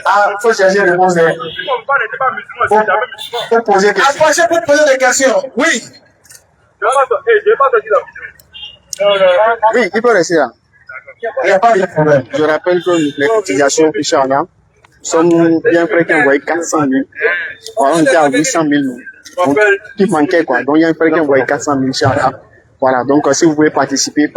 Ah, il faut chercher une réponse. Faut poser des questions. Je peux poser des questions. Oui. Oui, il peut rester là. Il n'y a pas de problème. Je rappelle que les cotisations, Inch'Allah, sont bien près qu'on voyait 400 000. Voilà, on était à 800 000. Donc, il manquait quoi. Donc, il y a un près qu'on voyait 400 000, Inch'Allah. Voilà, donc si vous pouvez participer.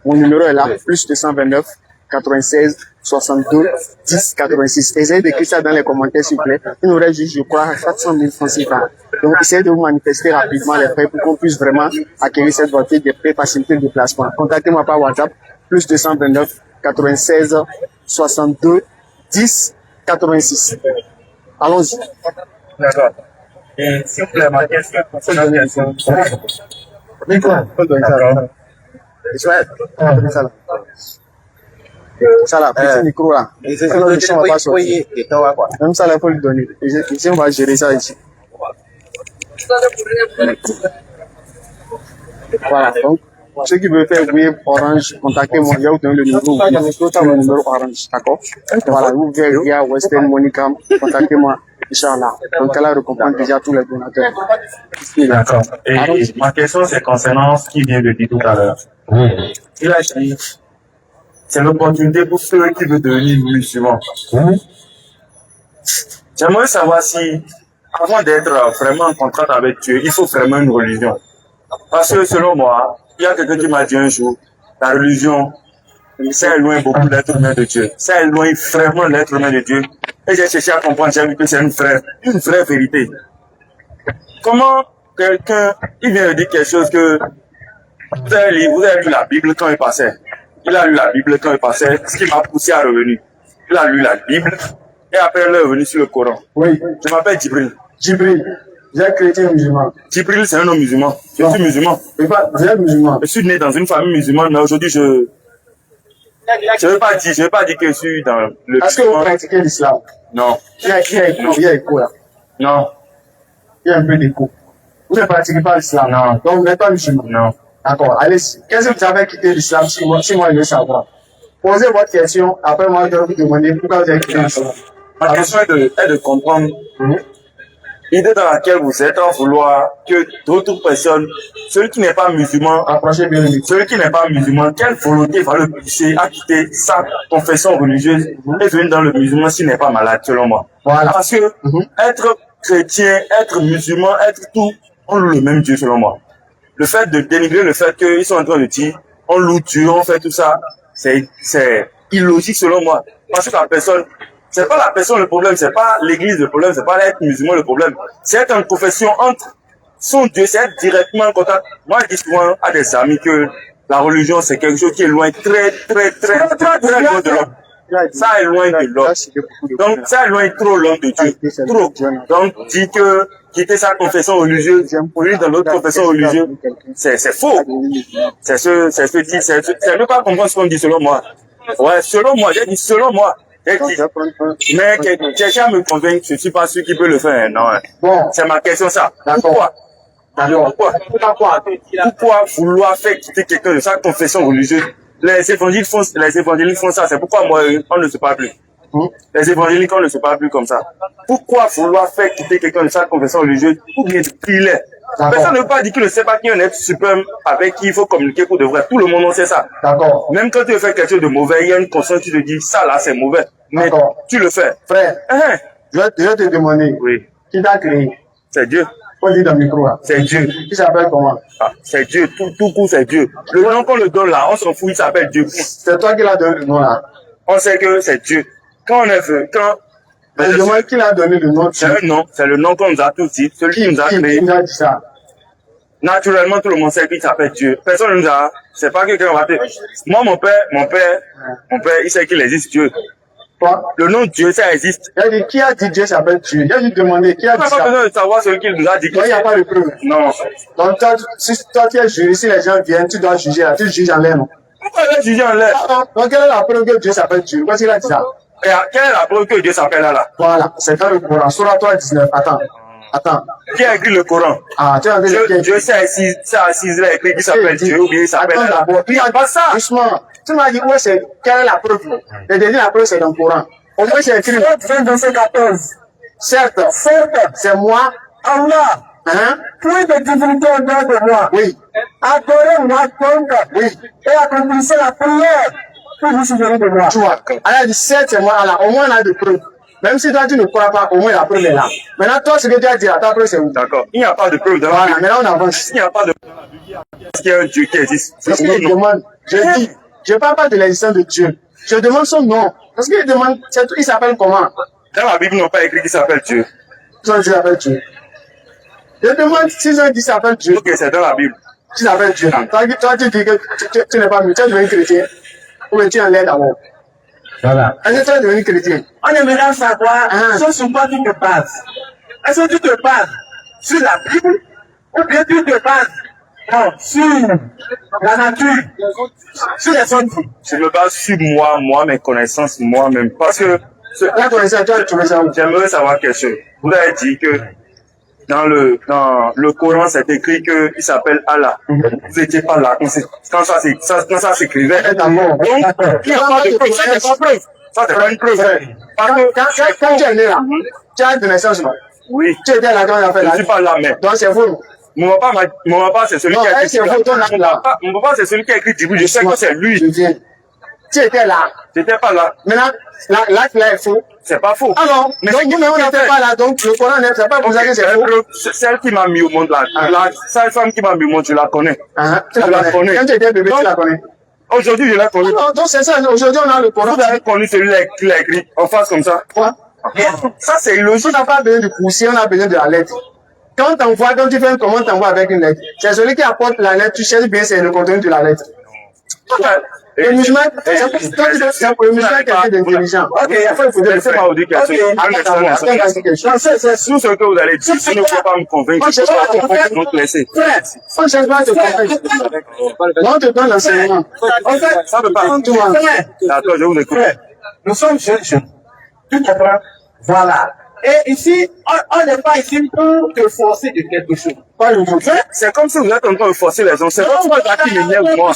Mon numéro est là, plus 229 96 62 10 86. Essayez d'écrire ça dans les commentaires, s'il vous plaît. Il nous reste juste, je crois, 400 000 francs CFA. Donc, essayez de vous manifester rapidement les frais pour qu'on puisse vraiment acquérir cette voiture des prêts, faciliter le déplacement. Contactez-moi par WhatsApp, plus 229 96 62 10 86. Allons-y. D'accord. Et s'il vous plaît, ma question concerne la question. Ça là, petit micro là. Sinon, le son va pas sortir. Même ça là, il faut lui donner. Ici, on va gérer ça ici. Voilà, donc, ceux qui veulent faire Wave Orange, contactez-moi. Je vais vous donner le numéro. Le numéro Orange, d'accord? Voilà, vous pouvez via Western Monicam, contactez-moi. Inch'Allah. Donc, elle récompense déjà tous les donateurs. D'accord. Et ma question, c'est concernant ce qu'il vient de dire tout à l'heure. Il a dit, c'est l'opportunité pour ceux qui veulent devenir musulmans. J'aimerais savoir si, avant d'être vraiment en contact avec Dieu, il faut vraiment une religion. Parce que selon moi, il y a quelqu'un qui m'a dit un jour, la religion, ça éloigne beaucoup l'être humain de Dieu. Ça éloigne vraiment l'être humain de Dieu. Et j'ai cherché à comprendre, j'ai vu que c'est une vraie vérité. Comment quelqu'un, il vient de dire quelque chose que vous avez lu la Bible quand il passait. Il a lu la Bible quand il passait, ce qui m'a poussé à revenir. Il a lu la Bible et après il est revenu sur le Coran. Oui. Je m'appelle Djibril. Djibril. J'ai chrétien musulman. Djibril, c'est un homme musulman. Je suis musulman. Vous êtes musulman. Je suis né dans une famille musulmane, mais aujourd'hui je veux pas dire que je suis dans le. Est-ce que vous pratiquez l'islam? Non. Il y a écho là. Non. Il y a un peu d'écho. Vous ne pratiquez pas l'islam? Non. Donc vous n'êtes pas musulman? Non. D'accord. Allez, qu'est-ce que vous avez quitté l'islam si moi je veux savoir? Posez votre question, après moi je vais vous demander pourquoi vous avez quitté l'islam. Ma question est de comprendre l'idée dans laquelle vous êtes en vouloir que d'autres personnes, celui qui n'est pas musulman, Approchez bien le micro. celui qui n'est pas musulman, quelle volonté va le pousser à quitter sa confession religieuse et venir dans le musulman s'il n'est pas malade, selon moi. Voilà. Parce que être chrétien, être musulman, être tout, on loue le même Dieu, selon moi. Le fait de dénigrer le fait qu'ils sont en train de dire, on loue Dieu, on fait tout ça, c'est illogique selon moi. Parce que la personne, c'est pas la personne le problème, c'est pas l'église le problème, c'est pas l'être musulman le problème. C'est être en confession entre son Dieu, c'est être directement en contact. Moi, je dis souvent à des amis que la religion, c'est quelque chose qui est loin, très loin de l'homme. Ça éloigne de l'homme. Donc, ça éloigne trop l'homme de Dieu. Trop. Donc, dit que quitter sa confession religieuse pour aller dans l'autre confession religieuse, c'est faux. C'est ne pas comprendre ce qu'on dit selon moi. Ouais, selon moi, j'ai dit selon moi. J'ai dit, mais quelqu'un me convainc, je ne suis pas sûr qu'il peut le faire. Non. Bon. C'est ma question ça. Pourquoi vouloir faire quitter quelqu'un de sa confession religieuse? Les évangéliques font ça. C'est pourquoi moi, on ne se parle plus. Les évangéliques, on ne se parle plus comme ça. Pourquoi vouloir faire quitter quelqu'un de sa confession religieuse ou bien qui il est? Personne ne veut pas dire qu'il ne sait pas qu'il y a un être suprême avec qui il faut communiquer pour de vrai. Tout le monde en sait ça. D'accord. Même quand tu veux faire quelque chose de mauvais, il y a une conscience qui te dit ça là c'est mauvais. Mais tu le fais. Frère, je vais te demander. Oui. Qui t'a créé? C'est Dieu. On dit dans le micro là. C'est Dieu. Il s'appelle comment? Ah, c'est Dieu. Tout court, c'est Dieu. Le nom qu'on le donne là, on s'en fout, il s'appelle Dieu. C'est toi qui l'as donné le nom là. On sait que c'est Dieu. Quand on est fait, je demande qui l'a donné le nom. C'est un nom, c'est le nom qu'on nous a tous dit, celui qui nous a créé. Qui nous a dit ça? Naturellement, tout le monde sait qu'il s'appelle Dieu. Personne ne nous a, c'est pas que quelqu'un va te. Moi, mon père, il sait qu'il existe Dieu. Quoi? Le nom Dieu, ça existe. Il a dit, qui a dit Dieu s'appelle Dieu? Il a dit demander, qui a dit ça? On n'a pas besoin de savoir celui qui nous a dit. Il n'y a pas de preuve. Non. Donc, si toi tu es juré, si les gens viennent, tu dois juger là. Tu juges en l'air, non? Pourquoi il est jugé en l'air? Donc, quelle est la preuve que Dieu s'appelle Dieu? Pourquoi il a dit ça? Et quelle est la preuve que Dieu s'appelle là? Voilà, c'est dans le Coran. Surah 19. Attends. Qui a écrit le Coran? Ah, tu as dit Dieu s'est assis là, écrit qui s'appelle Dieu ou bien il s'appelle là. Il n'y a pas ça. Justement, tu m'as dit, ouais, quelle est la preuve? Et j'ai dit la preuve, c'est dans le Coran. Au moins, c'est écrit. Verset 14. Certes, c'est moi. Allah, Hein? plus de divinité en dehors de moi. Oui, Adorez-moi donc oui. et accomplissez la prière pour vous souvenir de moi. Tu vois. Allah dit, certes, c'est moi. Allah, au moins, on a des preuves. Même si toi, tu ne crois pas, au moins, la preuve est là. Maintenant, toi, ce que tu as dit, ta preuve, c'est où? D'accord. Il n'y a pas de preuve dans la Voilà, Bible. maintenant, on avance. Il n'y a pas de preuve dans la Bible. Est-ce qu'il y a un Dieu qui existe? Parce qu'il demande, je dis, je ne parle pas de l'existence de Dieu. Je demande son nom. Parce qu'il demande, il s'appelle comment? Dans la Bible, ils n'ont pas écrit qu'il s'appelle Dieu. Ils ont dit qu'il s'appelle Dieu. Je demande s'ils ont dit qu'il s'appelle Dieu. Ok, c'est dans la Bible. Qui s'appelle Dieu. Toi, tu dis que tu n'es pas mieux. Tu es devenu chrétien. Ou bien tu es en l'air d'abord. Voilà. Est-ce que tu es devenu chrétien? On aimerait savoir ce sur quoi tu te bases. Est-ce que tu te bases sur la Bible ou bien tu te bases sur la nature, sur les autres? Je me base sur moi, mes connaissances, moi-même. Parce que La connaissance, toi, tu veux ça où? j'aimerais savoir quelque chose. Vous avez dit que dans le Coran, c'est écrit qu'il s'appelle Allah. Vous n'étiez pas là quand ça s'écrivait. D'abord. Donc, il n'y a pas de preuve. Ça, c'est pas preuve. Ça, c'est pas une preuve. Parce que Quand tu es né là, tu as de naissance, non? oui, Tu étais là quand on a fait je la ne suis pas là, mais Donc c'est faux. mon papa, c'est celui Non, qui a c'est écrit. faux, ton âme là. Mon papa, c'est celui qui a écrit Djibril. Je sais que c'est Je lui. viens. Tu étais là. J'étais pas là. Maintenant, l'acte là est faux. C'est pas faux. Alors, Mais donc c'est nous-mêmes, on qui n'était était? pas là, donc le Coran n'est pas pour ça que c'est faux. Celle qui m'a mis au monde là, cette femme qui m'a mis au monde, je la connais. Hein? Tu Je la la connais. connais. Quand tu étais bébé, tu la connais. Aujourd'hui, je la connais. Donc c'est ça, aujourd'hui on a le Coran. Vous avez connu celui qui l'a écrit en face comme ça. Quoi? Ça, c'est On illogique. n'a pas besoin de poussière, on a besoin de la lettre. Quand tu fais un commande, t'envoies avec une lettre. C'est celui qui apporte la lettre, tu cherches bien, c'est le contenu de la lettre. Le musulman, c'est pour le musulman quelqu'un d'intelligent. Ok, il faut laisser-moi vous dire quelque chose. Tout ce que vous allez dire, vous ne pouvez pas me convaincre. Je ne peux pas convaincre, donc laissez. On ne cherche pas à te convaincre. On te donne l'enseignement. Ça ne peut pas. D'accord, je vous écoute. Nous sommes jeunes. Tu comprends? Voilà. Et ici, on n'est pas ici pour te forcer de quelque chose. Pas le mot. C'est comme si vous êtes en train de forcer les gens. C'est pas ça qui m'énerve, moi.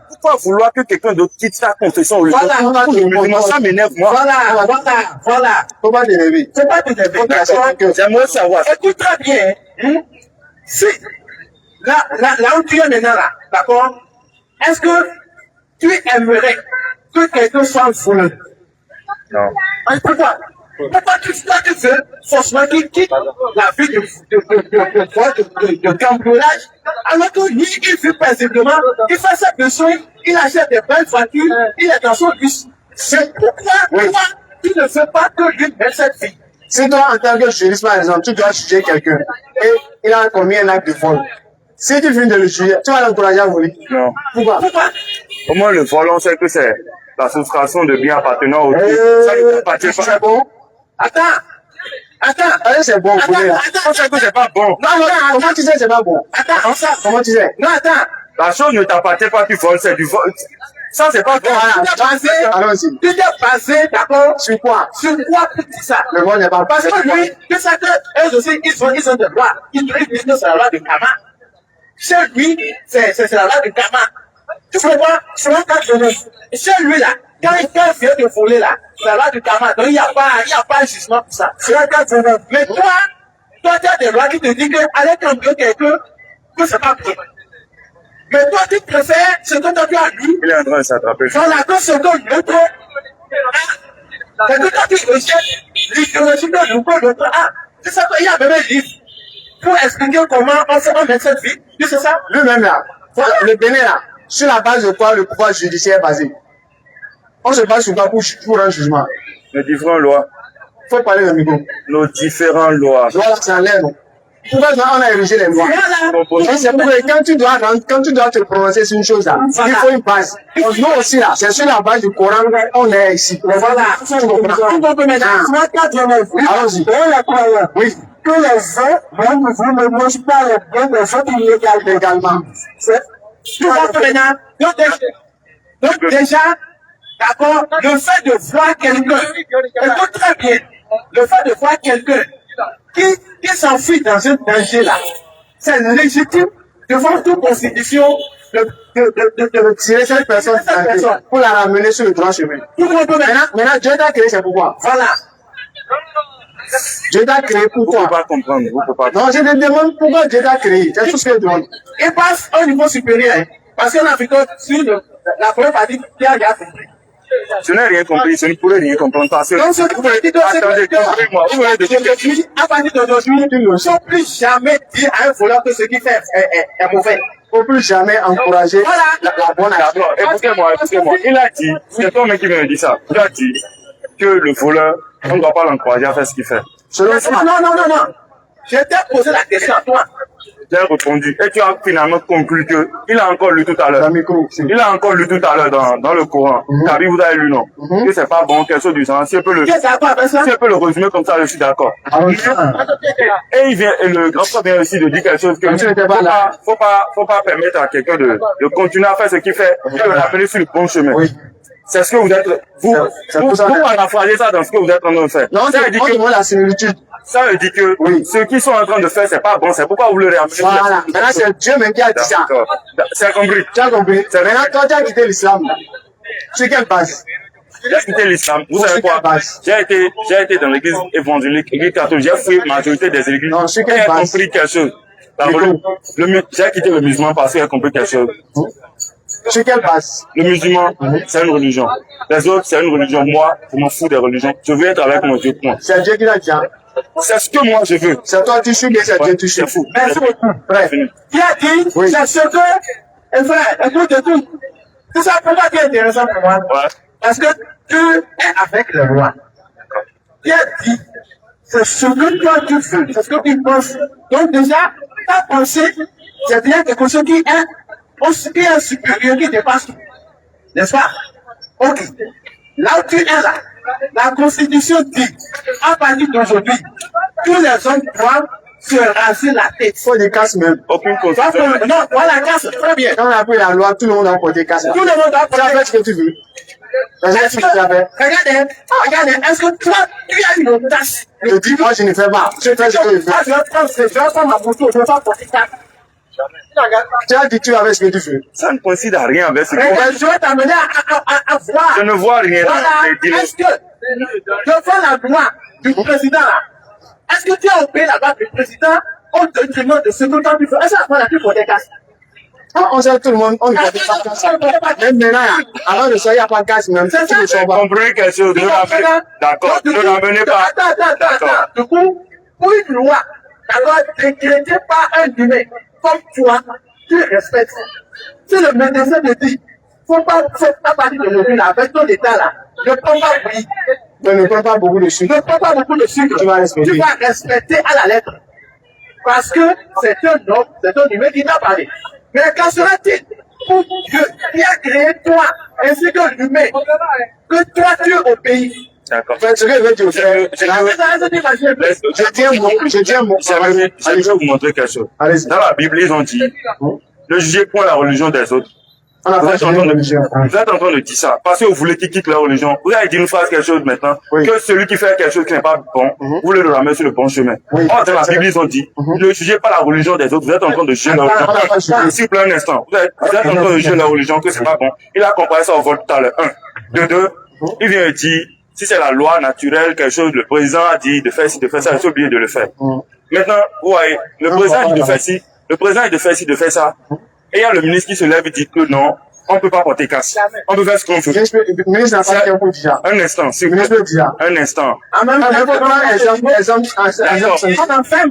Pourquoi vouloir que quelqu'un d'autre quitte sa confession au lieu de ça m'énerve, moi. Voilà. Faut pas t'énerver. C'est pas tout à fait. D'accord. J'aimerais savoir. Écoute très bien. Si, là où tu es maintenant, là, d'accord? Est-ce que tu aimerais que quelqu'un soit volé? Non. Pourquoi? Pourquoi tu veux forcément qu'il quitte la vie de cambriolage alors que lui, il vit paisiblement, il fait ses besoins, il achète des belles voitures, il est dans son bus. C'est pourquoi tu ne veux pas que lui mette cette vie? Si toi, en tant que juriste, par exemple, tu dois juger quelqu'un et il a commis un acte de vol. Si tu finis de le juger, tu vas l'encourager à voler. Non. Pourquoi? Au moins, le vol, on sait que c'est la soustraction de biens appartenant au Dieu. Ça ne appartient pas. C'est bon? Attends, Allez, c'est bon, voler là. On sait que c'est pas bon. Comment tu sais que c'est pas bon? attends, Comment tu sais? non, attends. La chose ne t'appartient pas, tu voles, c'est du vol. Ça, c'est pas bon. Allons-y. Tu t'es basé, d'accord, Sur quoi? sur quoi pour dire ça? Le vol n'est pas Parce que lui, tu sais qu'eux aussi, ils ont des lois. Ils disent que c'est la loi de Kama. Chez lui, c'est la loi de Kama. Tu comprends? C'est la loi de Chez lui, là, quand il vient de voler, là, c'est la loi de Kama. Donc, il n'y a pas un jugement pour ça. C'est la loi de Mais toi, tu as des lois qui te disent que aller cambrioler quelqu'un, que c'est pas bien. Mais toi, tu préfères ce que tu as lu. Il est en train de s'attraper. Voilà, que ce que l'autre a. C'est que toi, tu rejettes l'idéologie de l'autre a. C'est ça qu'il y a même un livre pour expliquer comment on met cette vie. Tu sais ça? Lui-même là, le Bénin là, sur la base de quoi le pouvoir judiciaire est basé? On se base sur quoi pour un jugement? Nos différentes lois. Faut parler de micro. Nos différentes lois. Loi là, c'est en l'air, non? Pourquoi on a érigé les lois? Voilà. Et c'est pour que quand tu dois te prononcer sur une chose là, il faut une base. Donc, nous aussi là, c'est sur la base du Coran qu'on est ici. Voilà. Tu comprends maintenant? Allons-y. Oui. Que les uns, même vous ne mangez pas les biens des autres illégalement. Tu comprends maintenant? Donc déjà, d'accord, le fait de voir quelqu'un, écoute très bien, le fait de voir quelqu'un qui s'enfuit dans ce danger-là, c'est légitime devant toute constitution de tirer cette personne pour la ramener sur le droit chemin. Maintenant, Dieu t'a créé, c'est pourquoi? Voilà. Dieu t'a créé pour Vous ne pouvez toi. pas comprendre. Vous ne pouvez pas. Non, je te demande pourquoi Dieu t'a créé. C'est tout ce que je demande. Il passe au niveau supérieur. Hein. Parce que l'Afrique, sur la première partie, il y a compris. Je n'ai rien compris, je ne pourrais rien comprendre parce que... Donc, ce que vous voulez dire, c'est Attendez, comprenez-moi. Vous venez de dire quelque chose. à partir d'aujourd'hui, ils ne sont plus jamais dire à un voleur que ce qu'il fait est mauvais. Il ne faut plus jamais encourager Voilà. la bonne action. D'accord, écoutez-moi, écoutez-moi. Il a dit, c'est toi-même qui vient de dire ça. Il a dit que le voleur, on ne doit pas l'encourager à faire ce qu'il fait. Selon toi, Non. Je t'ai posé la question à toi. J'ai répondu. Et tu as finalement conclu que il a encore lu tout à l'heure. la micro, c'est- Il a encore lu tout à l'heure dans le Coran. Car vous avez lu, non? Que c'est pas bon, quelque chose du genre. Si elle peut le, Qu'est-ce que ça va avec ça? si elle peut le résumer comme ça, je suis d'accord. Alors, Et il vient, et le grand frère vient aussi de dire quelque chose que Tu n'étais pas là. faut pas permettre à quelqu'un de continuer à faire ce qu'il fait et de l'appeler sur le bon chemin. oui. C'est ce que vous êtes, vous C'est pour ça que- paraphrasez ça dans ce que vous êtes en train de faire. Non, ça veut dire on que, demande la similitude. ça veut dire que Oui. ce qu'ils sont en train de faire, c'est pas bon, c'est pourquoi vous le ramenez. Voilà. Maintenant, c'est Dieu même qui a dit ça. D'accord. C'est compris. Tu as compris? Maintenant, quand tu as quitté l'islam, sur quelle base? J'ai quitté l'islam. Vous Sur savez quoi? quelle base? J'ai été dans l'église évangélique, l'église catholique. J'ai fouillé la majorité des églises. Non, sur Et quelle j'ai base? compris quelque chose. J'ai quitté le musulman parce que j'ai compris quelque chose. Sur quelle base? Le musulman, c'est une religion. Les autres, c'est une religion. Moi, je m'en fous des religions. Je veux être avec mon Dieu, point. C'est Dieu qui l'a dit. Hein. C'est ce que moi je veux. C'est toi tu suis, mais c'est Dieu tu suis. C'est fou. Merci beaucoup. Bref. Qui a dit, Oui. c'est ce que, et frère, écoute de tout. C'est ça pour moi qui est intéressant pour moi. Ouais. Parce que tu es avec le roi. Qui a dit, c'est ce que toi tu fais, c'est ce que tu penses. Donc déjà, ta pensée, c'est bien quelque chose qui est supérieur, qui dépasse tout. N'est-ce pas? Ok. Là où tu es là, la Constitution dit, à partir d'aujourd'hui, tous les hommes doivent se raser la tête. Il faut des casques même. Aucune Donc, constitution. non, voilà, casse, très bien. Quand on a pris la loi, tout le monde a porté casque. Tout le monde doit Tu as fait ce que tu veux. Est-ce que, regardez, est-ce que toi, tu as une audace? Je dis, moi, je ne fais pas. Je fais ce que je Moi, fais. je vais prendre ma photo, je vais pas porter ça. Tu as dit, tu vas faire ce que tu veux. Ça ne coïncide à rien avec ce que Regarde, je vais t'amener à voir. je ne vois rien dans Voilà, ces est-ce que, devant la loi du président là, est-ce que tu as obéi la loi du président au détriment de ce que toi tu fais? Est-ce que la loi a pu porter casse? Quand on sait tout le monde, on ne porte pas casque. Même maintenant, avant de ça, il n'y a pas de casque même. C'est Tu ça. ne sors Vous pas. comprenez quelque chose? Ne l'amenez- D'accord. Ne l'amenez pas. Attends. Du coup, pour une loi, la loi décrétée par un humain, comme toi, tu respectes. Si le médecin te dit, faut pas partir de l'origine avec ton état là, ne prends pas oui, Mais ne prends pas beaucoup de sucre. ne prends pas beaucoup de sucre, Tu vas respecter. tu vas respecter à la lettre. Parce que c'est un homme, c'est un humain qui t'a parlé. Mais qu'en sera-t-il pour Dieu qui a créé toi, ainsi que l'humain, que toi tu obéis? D'accord. Fais ce que je veux dire, frère. Je tiens mon. J'aimerais vous montrer quelque chose. Allez-y. Dans la Bible, ils ont dit, ne jugez point la religion des autres. On a Vous pas êtes, en changé train de de, religion. vous êtes en train de dire ça parce que vous voulez qu'ils quittent leur religion. Vous avez dit une phrase quelque chose maintenant, Oui. que celui qui fait quelque chose qui n'est pas bon, vous voulez le ramener sur le bon chemin. Oui. Or, dans la Bible, ils ont dit, ne jugez pas la religion des autres, vous êtes en train de juger la on a pas religion. jugé. S'il vous plaît un instant, vous êtes en train de juger la religion, que c'est pas bon. Il a comparé ça au vol tout à l'heure. Un. De deux, il vient dire, si c'est la loi naturelle, quelque chose, le président a dit de faire ci, de faire ça, il faut oublier de le faire. Maintenant, vous voyez, le président dit de faire ci, le président dit de faire ci, de faire ça. Et il y a le ministre qui se lève et dit que non, on ne peut pas porter casse. On peut faire ce qu'on veut. Le ministre n'a pas été pour déjà. Un instant, s'il Le vous plaît. ministre déjà. Un instant. En même Il faut temps, prendre un exemple.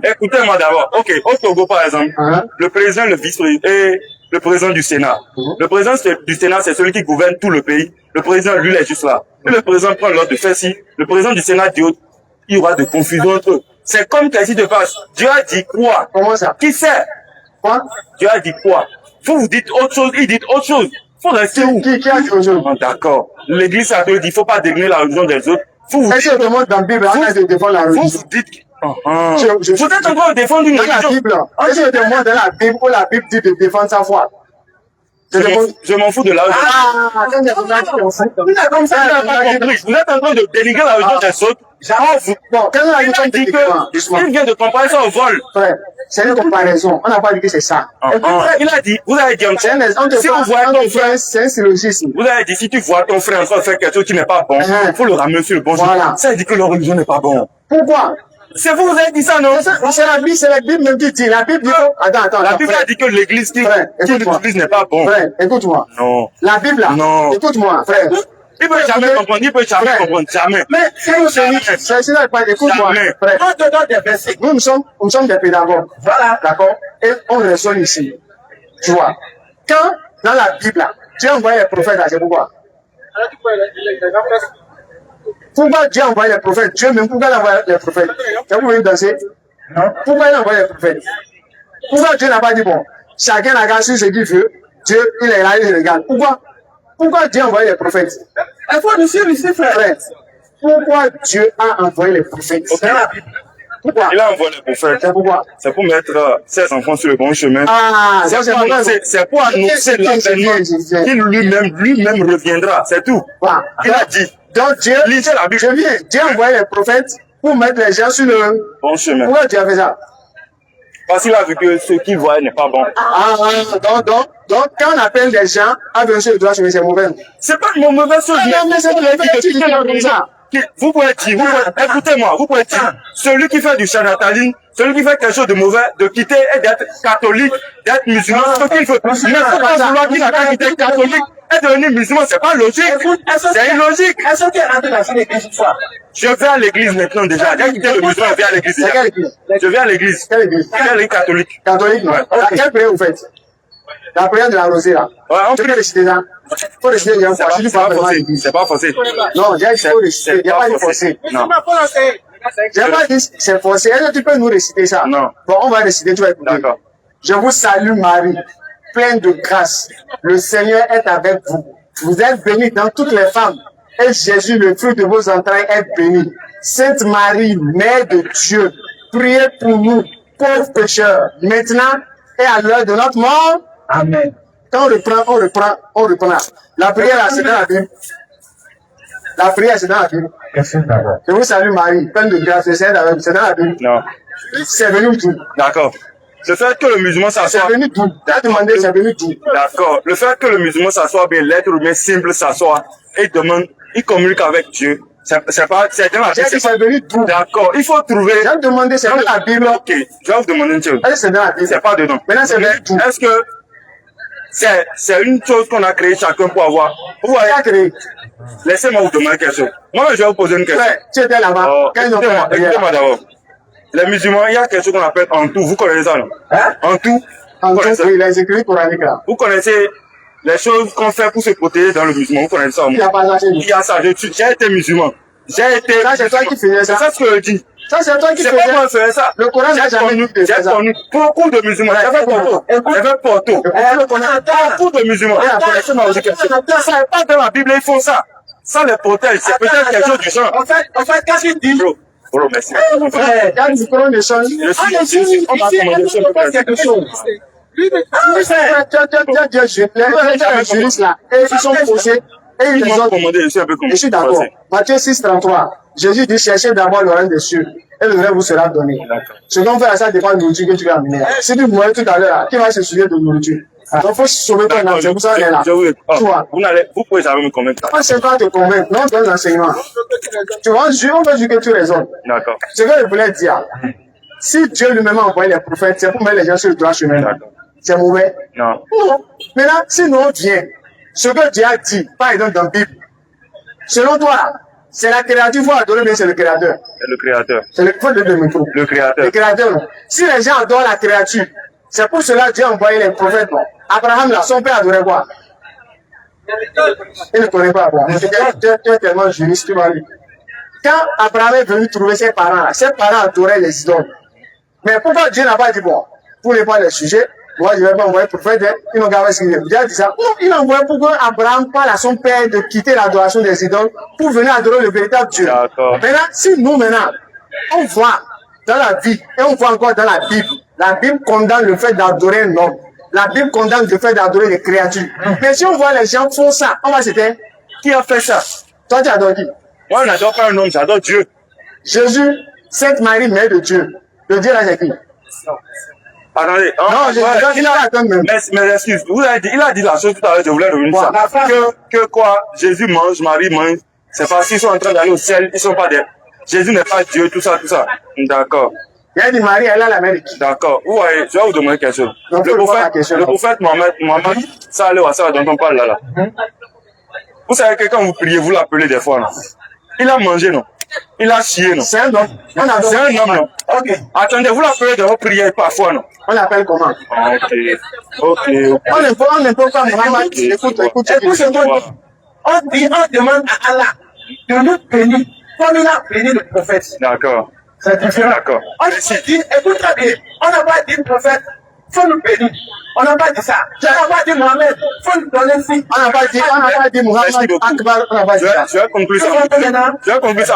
Écoutez-moi d'abord. Ok, au Togo, par exemple, Hein? le président, le vice-président et le président du Sénat. Le président du Sénat, c'est celui qui gouverne tout le pays. Le président, lui, il est juste là. Et le président prend l'ordre de faire ci. Le président du Sénat dit autre. Il y aura de confusion entre eux. C'est comme qu'est-ce qui se passe. Dieu a dit quoi? Comment ça? Qui sait? Quoi? Dieu a dit quoi? Vous dites autre chose, il dit autre chose. Faut rester où? Qui a dit aujourd'hui? Ah, d'accord. L'église a dit, il faut pas dénigrer la religion des autres. Vous Est-ce que tout le monde dans la Bible a de défendre la vous religion? dites, Je- vous êtes en train de défendre une Dans la religion. Bible, est-ce que tout le monde dans la Bible où la Bible dit de défendre sa foi? Je m'en fous de la religion. Ah, ça, c'est pour ça qu'on sait. comme ça, Vous n'avez pas compris. Vous êtes en train de dénigrer la religion des autres Bon, quand on a dit Il a dit doucement. qu'il vient de comparer ça au vol. Frère, c'est une comparaison. On n'a pas dit que c'est ça. Il a dit, vous avez dit, si vous voyez ton frère, c'est un syllogisme. vous avez dit, si tu vois ton frère en train de faire quelque chose qui n'est pas bon, il faut le ramener sur le bon chemin. Voilà. Ça veut dire que leur religion n'est pas bon. Pourquoi? C'est vous avez dit ça, non? C'est la Bible même qui dit. La Bible dit que... Attends. La Bible a dit que l'église qui l'utilise n'est pas bon. Frère, écoute-moi. Non. La Bible là. Non. Écoute-moi, frère. Il peut jamais comprendre, jamais. Mais c'est là, écoute-moi, frère. On te donne des versets. Nous sommes des pédagogues. Voilà. D'accord? Et on raisonne ici. Tu vois. Quand, dans la Bible là, Dieu a envoyé les prophètes là, c'est pourquoi? Pourquoi Dieu a envoyé les prophètes? Dieu même, pourquoi il a envoyé les prophètes? Vous voulez danser? Non. Pourquoi il a envoyé les prophètes? Pourquoi Dieu n'a pas dit, bon, chacun regarde sur ce qu'il veut, Dieu, il est là, il regarde. Pourquoi Dieu a envoyé les prophètes? Il faut nous suivre ici, frère. Pourquoi Dieu a envoyé les prophètes? Pourquoi? Il a envoyé les prophètes. C'est pourquoi? C'est pour mettre ses enfants sur le bon chemin. Ah, c'est pour annoncer l'avènement qu'il lui-même reviendra. C'est tout. Voilà. Il a dit. Donc Dieu, lisez la Bible. Dieu a envoyé les prophètes pour mettre les gens sur le bon chemin. Pourquoi Dieu a fait ça? Parce qu'il a vu que ce qu'il voit n'est pas bon. Donc, quand on appelle des gens à venir sur le droit chemin, c'est mauvais. C'est pas mon mauvais chose. Mais c'est comme ça. Vous pouvez dire, écoutez-moi, vous pouvez dire, celui qui fait du charlatanisme, celui qui fait quelque chose de mauvais, de quitter et d'être catholique, d'être musulman, ce qu'il faut. Mais il ne faut pas vouloir qu'il a pas quitté catholique et devenir musulman, c'est pas logique. C'est illogique. Est-ce que tu es rentré dans une église une fois? Je vais à l'église maintenant déjà. J'ai quitté le musulman, je viens à l'église. Je viens à l'église. Quelle église? Je viens à l'église catholique. Catholique, non. Quelle prière vous faites? La prière de la rosée, là. Ouais, on peut réciter ça. Il faut réciter, il y a un c'est pas forcé. Non, il faut réciter. Il n'y a pas de forcé. Non. Je n'ai pas dit c'est forcé. Est-ce que tu peux nous réciter ça? Non. Bon, on va réciter, tu vas écouter. D'accord. Je vous salue Marie, pleine de grâce. Le Seigneur est avec vous. Vous êtes bénie dans toutes les femmes. Et Jésus, le fruit de vos entrailles, est béni. Sainte Marie, Mère de Dieu, priez pour nous, pauvres pécheurs, maintenant et à l'heure de notre mort. Amen. Quand on reprend. La prière, c'est dans la Bible. La prière, c'est dans la Bible. Je vous salue Marie, pleine de grâce, c'est dans la Bible. Non. C'est venu tout. D'accord. Le fait que le musulman s'assoit. C'est venu tout. Tu as demandé, c'est venu tout. D'accord. Le fait que le musulman s'assoit bien, l'être humain simple s'assoit et demande, il communique avec Dieu. C'est dans la Bible. C'est venu tout. D'accord. Il faut trouver. J'ai demandé, c'est dans la Bible. Ok. Je vais vous demander une chose. C'est dans la Bible. C'est pas dedans. Maintenant, c'est venu tout. Est-ce que c'est une chose qu'on a créée chacun pour avoir. Vous voyez, créé. Laissez-moi vous demander quelque chose. Moi, je vais vous poser une question. Ouais, tu étais là-bas. Écoutez-moi d'abord. Les musulmans, il y a quelque chose qu'on appelle en tout. Vous connaissez ça, non? En tout. Oui, les écrits coraniques là. Vous connaissez les choses qu'on fait pour se protéger dans le musulman. Vous connaissez ça, il y a pas ça. Il y a ça. J'ai été musulman. J'ai été. Ça, c'est toi qui faisais ça. C'est ça ce que je dis. Ça, c'est toi qui faisais ça. C'est pas moi qui faisais ça. Le Coran n'a jamais fait ça. J'ai connu beaucoup de musulmans. J'ai fait Porto. Beaucoup de musulmans. Ça n'est pas dans la Bible, ils font ça. Ça les protège. C'est peut-être quelque chose du genre. En fait, quand tu dis. Bro, merci. Quand du Coran ne change. On va commander quelque chose. Les juristes là, et ils sont faussés. Et ils ont commandé, je suis d'accord. Matthieu 6, 33. Jésus dit, cherchez d'abord le règne des cieux, et le reste vous sera donné. Ce qu'on fait à ça dépend de nourriture que tu vas amener. Si tu mourais tout à l'heure, qui va se souvenir de nourriture? Donc, il faut sauver ton âme, c'est pour ça qu'on est là. Tu vois? Vous pouvez jamais me convaincre. Moi, c'est pas te convaincre, non, donne l'enseignement. Tu vois, on veut dire que tu raisonnes. D'accord. Ce que je voulais dire, si Dieu lui-même a envoyé les prophètes, c'est pour mettre les gens sur le droit chemin. C'est mauvais? Non. Non. Maintenant, si nous on vient, ce que Dieu a dit, par exemple dans la Bible, selon toi, c'est la créature, il faut adorer, mais c'est le créateur. C'est le créateur. C'est le créateur de micro. Le créateur. Le créateur, non. Si les gens adorent la créature, c'est pour cela que Dieu a envoyé les prophètes, non. Abraham, là, son père adorait quoi? Il ne connaît pas Abraham. Tu es tellement juriste, tu vas lire. Quand Abraham est venu trouver ses parents adoraient les idoles. Mais pourquoi Dieu n'a pas dit, bon, pour ne pas les sujets, moi je ne vais pas envoyer pour faire ils n'ont qu'à ce qu'il Dieu a dit ça. Non, il a envoyé pour que Abraham parle à son père de quitter l'adoration des idoles pour venir adorer le véritable Dieu. Maintenant, si nous maintenant, on voit dans la vie, et on voit encore dans la Bible condamne le fait d'adorer un homme. La Bible condamne le fait d'adorer les créatures. Mais si on voit les gens font ça, on va se dire, qui a fait ça? Toi tu adores qui? Moi je n'adore pas un homme, j'adore Dieu. Jésus, Sainte Marie, Mère de Dieu. Le Dieu là, c'est qui? Attendez. Non, mais excuse, il a dit la chose tout à l'heure, je voulais revenir sur ça. Que quoi? Jésus mange, Marie mange. C'est parce qu'ils sont en train d'aller au ciel, ils sont pas des. Jésus n'est pas Dieu, tout ça, tout ça. D'accord. Il a dit Marie, elle a l'Amérique. D'accord. Vous voyez, je vais vous demander quelque chose. Le prophète Mohamed, ça allait, ça dont on parle là. Vous savez que quand vous priez, vous l'appelez des fois, non? Il a mangé, non? Il a chié, non? C'est un homme. C'est un homme, non? Ok. Attendez, vous l'appelez dans vos prières parfois, non? On l'appelle comment? Ok. On ne peut pas Mohamed. Écoute. On demande à Allah de nous bénir comme il a béni le prophète. D'accord. C'est différent. D'accord. On n'a pas dit, écoute très bien, on n'a pas dit prophète, faut nous bénir. On n'a pas dit ça. On n'a pas dit Mohamed, faut nous donner si. On n'a pas dit Mohamed Akbar, on n'a pas dit ça. Je vais conclure ça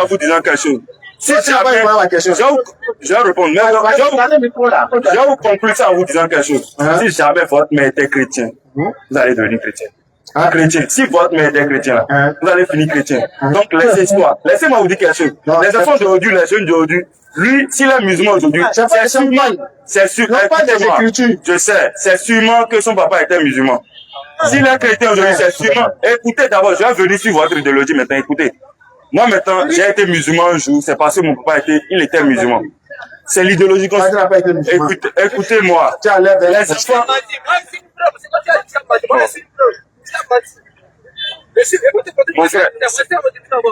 en vous disant quelque chose. Si jamais, je vais répondre. Je vais vous conclure ça en vous disant quelque chose. Si jamais votre mère était chrétien, vous allez devenir chrétien. Chrétien. Si votre mère était chrétien, vous allez finir chrétien. Donc, laissez-moi vous dire quelque chose. Les enfants d'aujourd'hui, les jeunes d'aujourd'hui, lui, s'il est musulman aujourd'hui, c'est sûr, écoutez-moi, je sais, c'est sûrement que son papa était musulman. S'il est chrétien aujourd'hui, c'est sûrement, écoutez d'abord, je vais venir sur votre idéologie maintenant, écoutez. Moi maintenant, j'ai été musulman un jour, c'est parce que mon papa était musulman. C'est l'idéologie qu'on écoutez-moi. Les enfants, mon frère,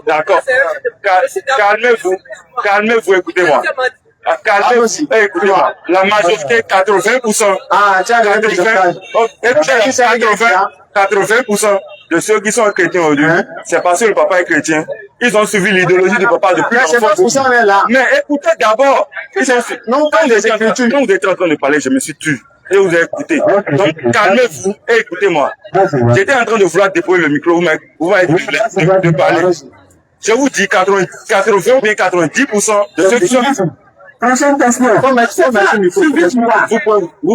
d'accord, calmez-vous, écoutez-moi. Calmez-vous, écoutez-moi. La majorité, 80%, 80% de ceux qui sont chrétiens aujourd'hui, c'est parce que le papa est chrétien. Ils ont suivi l'idéologie du papa depuis longtemps. Mais écoutez d'abord. Quand vous êtes en train de parler, je me suis tué. Et vous avez écouté. Donc, calmez-vous et écoutez-moi. J'étais en train de vouloir déployer le micro, vous m'avez dit de parler. Je vous dis 80 ou bien 90% de ceux qui sont... Vous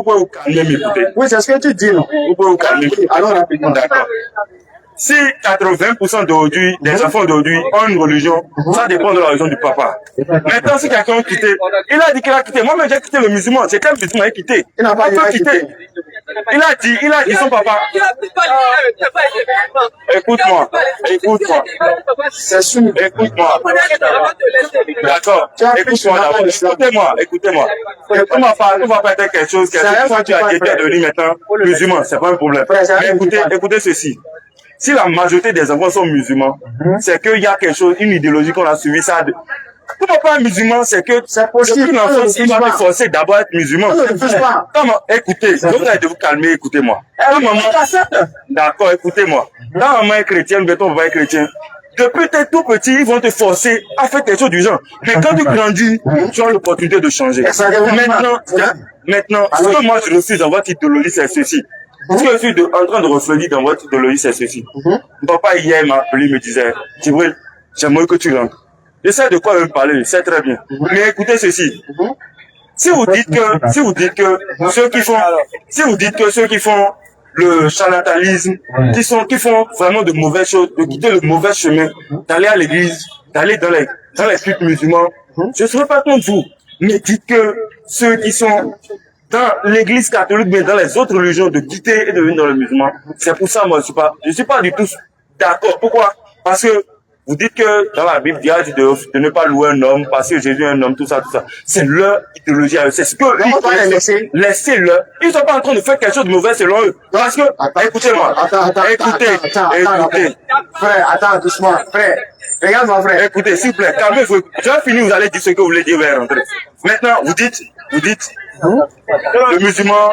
pouvez vous calmer, m'écouter. Oui, c'est ce que tu dis, non? Vous pouvez vous calmer. Alors, rapidement. D'accord. Si 80% d'aujourd'hui, des enfants d'aujourd'hui ont une religion, ça dépend de la religion du papa. Maintenant, si quelqu'un a quitté, il a dit qu'il a quitté. Moi-même, j'ai quitté le musulman. J'étais un musulman, il a quitté. Il n'a pas quitté. Il a dit son papa. Écoute-moi. C'est sûr. Écoute-moi. D'accord. Écoutez-moi. On va pas être quelque chose, tu as devenu maintenant musulman, c'est pas un problème. Mais écoutez ceci. Si la majorité des enfants sont musulmans, c'est qu'il y a quelque chose, une idéologie qu'on a suivi ça. Tout papa musulman, c'est que depuis l'enfance, il va te forcer d'abord à être musulman. Écoutez, vous allez vous calmer, écoutez-moi. D'accord, écoutez-moi. Quand maman est chrétienne, ton papa est chrétien. Depuis t'es tout petit, ils vont te forcer à faire quelque chose du genre. Mais quand tu grandis, tu as l'opportunité de changer. Maintenant, ce que moi je refuse dans votre idéologie, c'est ceci. Ce que je suis en train de refléter dans votre idéologie, c'est ceci. Mon papa hier m'a appelé, me disait, Djibril, j'aimerais que tu rentres. Je sais de quoi il me parler, je sais très bien. Mais écoutez ceci. Si vous dites que ceux qui font le charlatanisme, qui font vraiment de mauvaises choses, de quitter le mauvais chemin, d'aller à l'église, d'aller dans les cultes musulmans, je ne serai pas contre vous. Mais dites que ceux qui sont dans l'église catholique, mais dans les autres religions, de quitter et de venir dans le musulman, c'est pour ça, moi, je suis pas du tout d'accord. Pourquoi? Parce que vous dites que dans la Bible, Dieu a dit de ne pas louer un homme, parce que Jésus est un homme, tout ça. C'est leur idéologie à eux. C'est ce que laissez-le. Ils sont pas en train de faire quelque chose de mauvais selon eux. Parce que, écoutez-moi. Écoutez. Frère, attends, doucement. Frère. Regarde mon frère. Écoutez, s'il vous plaît, calmez-vous. Je vais finir, vous allez dire ce que vous voulez dire, vous allez rentrer. Maintenant, vous dites, le musulman,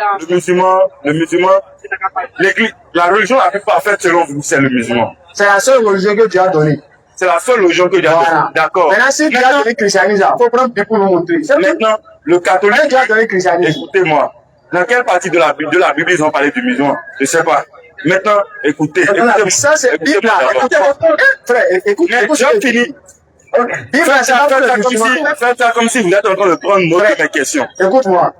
l'église, la religion la plus parfaite selon vous, c'est le musulman. C'est la seule religion que Dieu a donnée. C'est la seule religion que Dieu a donnée. D'accord. Maintenant, si Dieu a donné le christianisme, il faut prendre Dieu pour nous montrer. Maintenant, le catholique. Dieu a donné le christianisme. Écoutez-moi. Dans quelle partie de la Bible ils ont parlé du musulman? Je ne sais pas. Maintenant, écoutez. Ça, c'est Bible. Frère, écoutez. J'ai fini. Faites ça comme si vous êtes en train de prendre note de mes questions. Écoute-moi.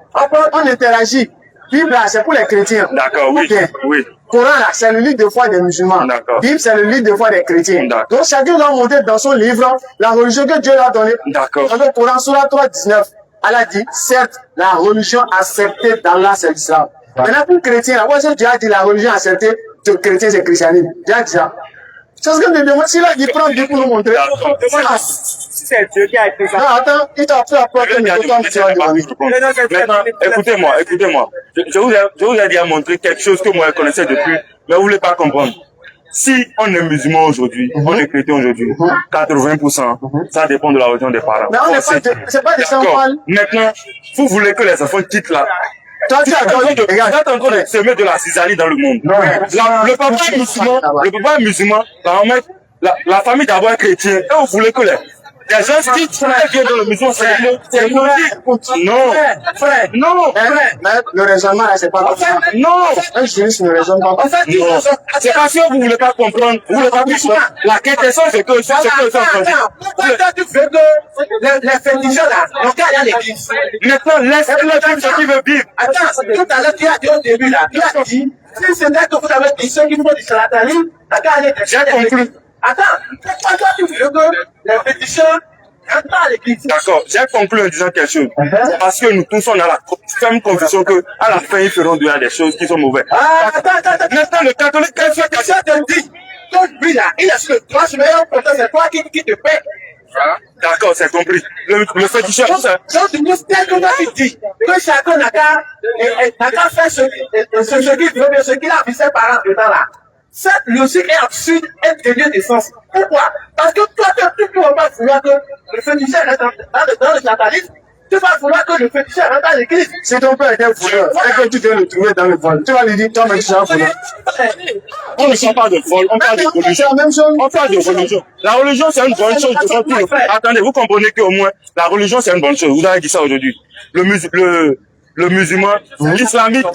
On interagit. Bible, là, c'est pour les chrétiens. D'accord, oui. Bien. Oui. Coran, là, c'est le livre de foi des musulmans. D'accord. Bible, c'est le livre de foi des chrétiens. D'accord. Donc, chacun doit montrer dans son livre la religion que Dieu lui a donnée. D'accord. Dans le Coran, Surah 3:19, Allah dit, certes, la religion acceptée d'Allah, c'est l'islam. Maintenant, pour chrétien, là, moi, Dieu a dit la religion acceptée de chrétien, c'est le christianisme. Dieu a dit ça. C'est ce que je me demande. Si là, il prend Dieu pour nous montrer. Si c'est Dieu qui a écrit ça. Non, attends, il t'a fait apporter le bouton tu vas demander. Maintenant, écoutez-moi. Je vous ai déjà montré quelque chose que moi je connaissais depuis, mais vous ne voulez pas comprendre. Si on est musulman aujourd'hui, on est chrétien aujourd'hui, 80%, ça dépend de la religion des parents. Mais on n'est pas, c'est pas des gens parlent. Maintenant, vous voulez que les enfants quittent là. Toi, tu as Vous êtes en train de semer de la cisaille dans le monde. Le papa est musulman, la famille d'abord est chrétienne, et vous voulez que les gens quittent et viennent dans le musulman, c'est logique. Non. Non. Mais le raisonnement là, c'est pas comme ça. Non. Un juriste ne raisonne pas comme ça. Non. C'est parce que vous voulez pas comprendre, vous voulez pas comprendre. La question c'est que Pourquoi toi tu veux que les féticheurs là, n'ont qu'à aller à l'église? maintenant laisse-le faire ce qu'il veut vivre. Attends, tout à l'heure tu as dit au début là, tu as dit, si c'est là que vous avez dit ceux qui font du charlatanisme, n'ont qu'à aller à l'église. Attends, pourquoi toi tu veux que les féticheurs n'entrent pas à l'église? D'accord, j'ai conclu en disant quelque chose. Parce que nous tous on a la ferme conviction que à la fin ils feront des choses qui sont mauvaises. Attends. Maintenant le catholique, qu'est-ce que Je te dis, ton but là, il est sur le droit chemin, pourtant c'est toi qui te paie. D'accord, c'est compris. Le féticheur, ça. Donc, du coup, tel que toi tu dis, que chacun n'a qu'à faire ce qu'il veut, mais ce qu'il a vu ses parents dedans là. Cette logique est absurde et dénuée de sens. Pourquoi? Parce que toi, tu ne vas pas vouloir que le féticheur reste dans le satanisme. Tu vas vouloir que le féticheur rentre dans l'église. Si ton père était voleur et que tu viens le trouver dans le vol, tu vas lui dire, toi, mais tu seras voleur. On ne parle pas de vol, on parle de religion. C'est la même chose. On parle de religion. La religion, c'est une bonne chose. Attendez, vous comprenez qu'au moins, la religion, c'est une bonne chose. Vous avez dit ça aujourd'hui. Le musulman, l'islamique,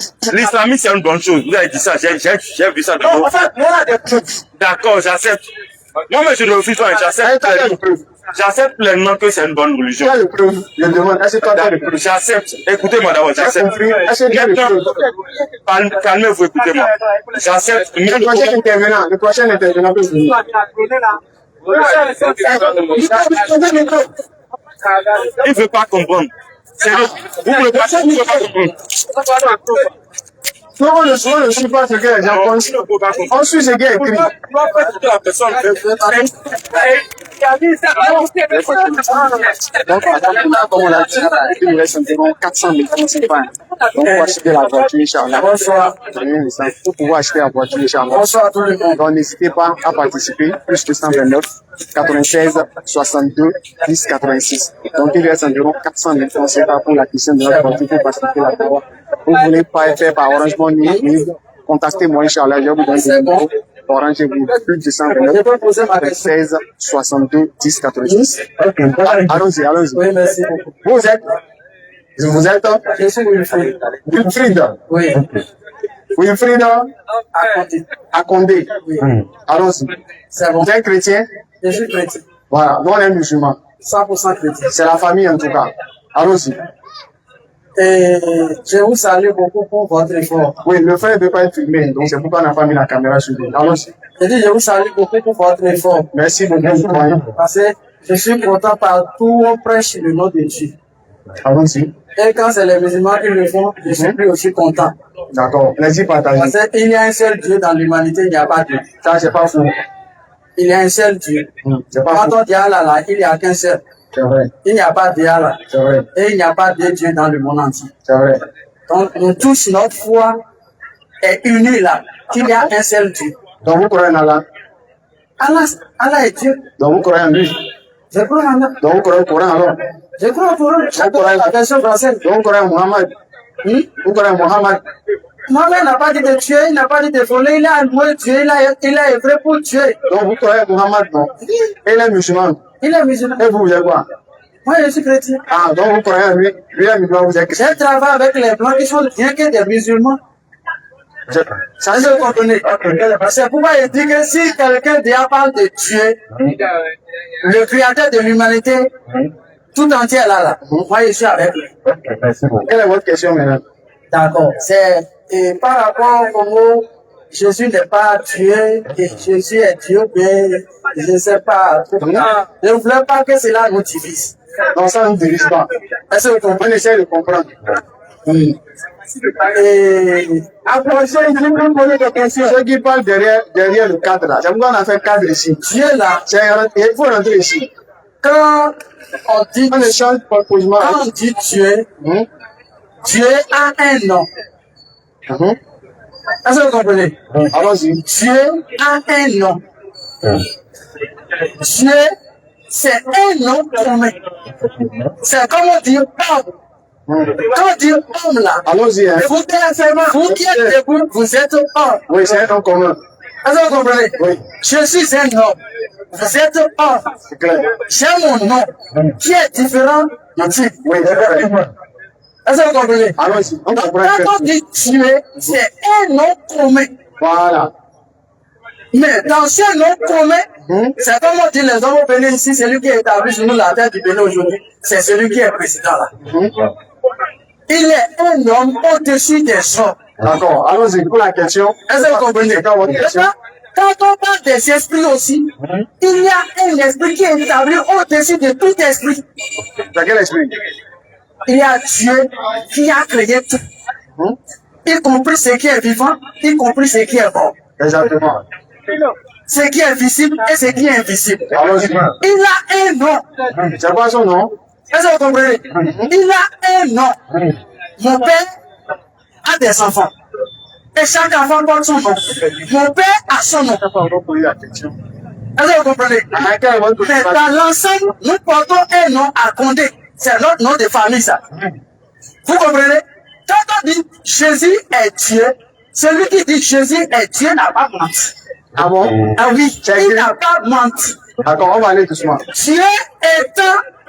c'est une bonne chose. Vous avez dit ça, j'ai vu ça. En fait, on a des preuves. D'accord, j'accepte. Moi, mais je ne refuse pas, j'accepte pleinement que c'est une bonne religion. Tu as le preuve. Je demande, est-ce que toi, tu as le preuve? J'accepte. Écoutez-moi d'abord, j'accepte. Est-ce que tu as le preuve? Calmez-vous, écoutez-moi. J'accepte. Le prochain intervenant peut venir. Il ne veut pas comprendre. Sérieux. Vous ne voulez pas comprendre. Non, on ne suit pas ce que les gens pensent. On suit ce qui est écrit. Donc, comme on l'a dit, il nous reste environ 400 000 francs CFA. Donc, pour acheter la voiture, Inch'Allah. Pour pouvoir acheter la voiture, Inch'Allah. Donc, n'hésitez pas à participer. Plus 229 96 62 10 86. Donc, il reste environ 400 000 francs CFA pour la question de notre voiture pour participer à la voiture. Vous voulez pas faire par Orange Money, contactez-moi, Inch'Allah, je vous donne des numéros. Orange, vous plus de 129 16 62 10 86. Allons-y. Oui, merci beaucoup. Vous êtes Je suis Wilfried. Wilfried. Oui. Wilfried à Condé. Oui. Allons-y. C'est bon. Vous êtes chrétien? Je suis chrétien. Voilà, nous on est musulmans. 100% chrétien. C'est la famille en tout cas. Allons-y. Et je vous salue beaucoup pour votre effort. Oui, le frère ne peut pas être filmé, donc c'est pourquoi on a pas mis la caméra sur lui. Allons-y. Je vous salue beaucoup pour votre effort. Merci beaucoup. Parce que je suis content partout où on prêche le nom de Dieu. Allons-y. Et quand c'est les musulmans qui le font, je suis plus aussi content. D'accord. Vas-y, partage. Parce qu'il y a un seul Dieu dans l'humanité, il n'y a pas de Dieu. Ça, c'est pas faux. Il y a un seul Dieu. C'est pas Quand faux. on dit Allah, là, il n'y a qu'un seul. C'est vrai. Il n'y a pas d'Allah. C'est vrai. Et il n'y a pas de Dieu dans le monde entier. C'est vrai. Donc, nous tous, notre foi est unie là. Il y a un seul Dieu. Donc, vous croyez en Allah? Allah est Dieu. Donc, vous croyez en lui? Je crois en Allah. Donc, vous croyez au Coran alors? Je crois au Coran. Je crois à la version française. Donc, vous croyez en Mohammed? Vous croyez en Mohammed? Mohammed n'a pas dit de tuer, il n'a pas dit de voler, il a loué Dieu, il a œuvré pour tuer. Donc, vous croyez en Mohammed, non? Et il est musulman. Il est musulman. Et vous êtes quoi? Moi, je suis chrétien. Ah, donc vous croyez en lui? Lui est musulman, vous êtes chrétien. Je travaille avec les blancs qui sont bien que des musulmans. Ça, je comprenez. C'est pourquoi il dit que si quelqu'un déjà parle de Dieu, le créateur de l'humanité, tout entier là, moi, je suis avec lui. Quelle est votre question maintenant? D'accord. Et par rapport au Congo, Jésus n'est pas tué, et Jésus est Dieu, mais je ne sais pas. Je ne voulais pas que cela nous divise. Non, ça ne nous divise pas. Est-ce que vous comprenez? On essaie de comprendre. Et après, je vais vous poser des questions. Ceux qui parlent derrière le cadre là, c'est pourquoi on a fait cadre ici. Dieu là, Il faut rentrer ici. quand on dit, On échange proposement. quand on dit Dieu, Dieu a un nom. Est-ce que vous comprenez? Allons-y. Dieu a un nom. Dieu, c'est un nom commun. C'est comme on dit homme. Quand on dit homme là, Allons-y. Hein. vous qui êtes debout, vous êtes homme. Oui, c'est un nom commun. Est-ce que vous comprenez? Oui. Je suis un homme. Vous êtes homme. C'est clair. J'ai mon nom qui est différent du type. Oui, c'est vrai. Est-ce que vous comprenez? Allons-y. On Donc, comprend. quand on dit tuer, c'est un nom commun. Voilà. Mais dans ce nom commun, c'est comme on dit les hommes au Bénin ici, celui qui est établi sur nous la tête du Bénin aujourd'hui, c'est celui qui est président là. Il est un homme au-dessus des hommes. D'accord. Allons-y pour la question. Est-ce que vous comprenez? C'est quoi votre question? Quand on parle des esprits aussi, il y a un esprit qui est établi au-dessus de tout esprit. Dans quel esprit? Il y a Dieu qui a créé tout, y compris ce qui est vivant, y compris ce qui est mort. Exactement. Ce qui est visible et ce qui est invisible. Allons-y. Il a un nom. C'est quoi son nom? Est-ce que vous comprenez? Il a un nom. Mon père a des enfants. Et chaque enfant porte son nom. Mon père a son nom. On va poser la question. Est-ce que vous comprenez? Mais dans l'ensemble, nous portons un nom à Condé. C'est notre nom de famille, ça. Vous comprenez? Quand on dit Jésus est Dieu, celui qui dit Jésus est Dieu n'a pas menti. Ah bon? Ah oui, il n'a pas menti. D'accord, on va aller doucement. Dieu étant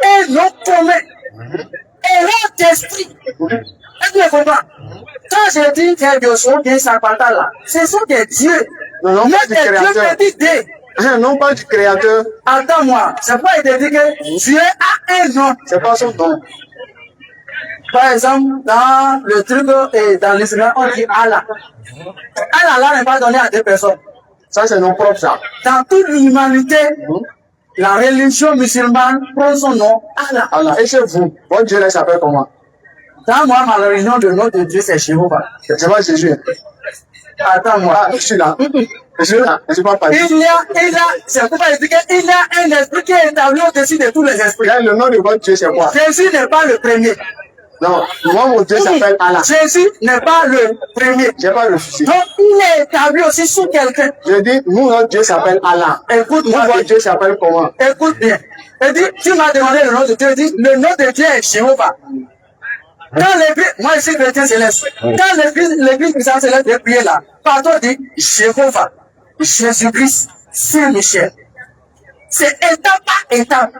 un nom commun, et l'autre esprit. Est-ce que vous comprenez? Quand je dis que Dieu sont bien s'appartent là, ce sont des dieux. Non, Mais pas du des dieux créateur. me disent des. Non, pas du créateur. Attends-moi, c'est pas il te dit que Dieu a un nom. C'est pas son nom. Par exemple, dans le truc et dans l'islam, on dit Allah. Allah là n'est pas donné à deux personnes. Ça, c'est nom propre, ça. Dans toute l'humanité, la religion musulmane prend son nom Allah. Alors, et chez vous, votre Dieu, là, il s'appelle comment? Dans moi, ma religion, le nom de Dieu, c'est Jéhovah. C'est pas Jésus. Attends-moi. Ah, je suis là. Je suis là. Je suis pas parti. C'est pourquoi il dit qu'il y a un esprit qui est établi au-dessus de tous les esprits. Le nom de votre Dieu, c'est quoi? Jésus n'est pas le premier. Non, moi, mon Dieu s'appelle Allah. Jésus n'est pas le premier. J'ai pas refusé. Donc, il est établi aussi sous quelqu'un. Je dis, nous, notre Dieu s'appelle Allah. Écoute-moi. Votre Dieu s'appelle comment? Écoute bien. Il dit, tu m'as demandé le nom de Dieu. Il dit, le nom de Dieu est Jéhovah. Quand l'église, moi je suis chrétien céleste. Quand l'église chrétienne céleste est priée là, pardon dit Jéhovah, Jésus-Christ, Saint-Michel. C'est étape par étape.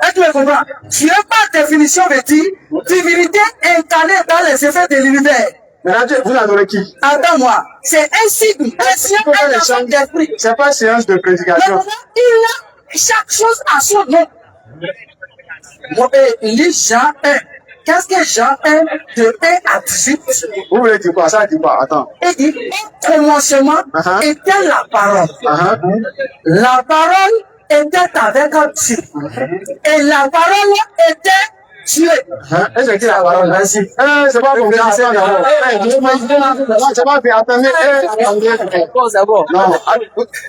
Est-ce que tu comprends? Dieu par définition veut dire divinité incarnée dans les effets de l'univers. Maintenant, vous adorez qui? Attends-moi, c'est un signe, un signe, un ensemble d'esprit. C'est pas séance de prédication. Maintenant, il a chaque chose à son nom. Moi, il dit Jean 1. Qu'est-ce que Jean 1 de 1 à 18? Vous voulez dire quoi? Ça dit quoi? Attends. Il dit, au commencement était la parole. La parole était avec Dieu. Et la parole était Dieu. Est-ce que c'est la parole? Merci. C'est pas comme ça. C'est pas fait. Attendez. Non.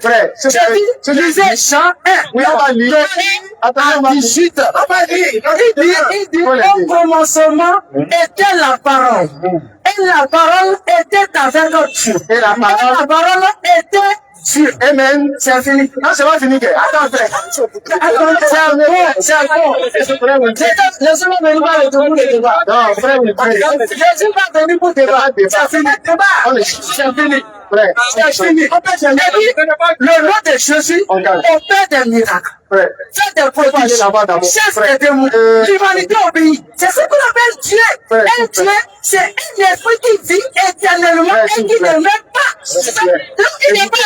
Frère, Je disais Jean 1. oui, on va lire. Attendez, on va lire. Il dit, au commencement était la parole. Et la parole était avec Dieu. Et la parole était Dieu. Amen. C'est fini. Non, c'est pas fini. Attends, frère. C'est bon. Laissez-moi venir voir le débat. Non, frère, Je ne suis pas venu pour débat. C'est fini. C'est fini. C'est fini. Le nom de Jésus opère des miracles. Fait des prodiges. Chef des démons. L'humanité obéit. C'est ce qu'on appelle Dieu. Un Dieu, c'est un esprit qui vit éternellement et qui ne meurt pas. Il n'y a pas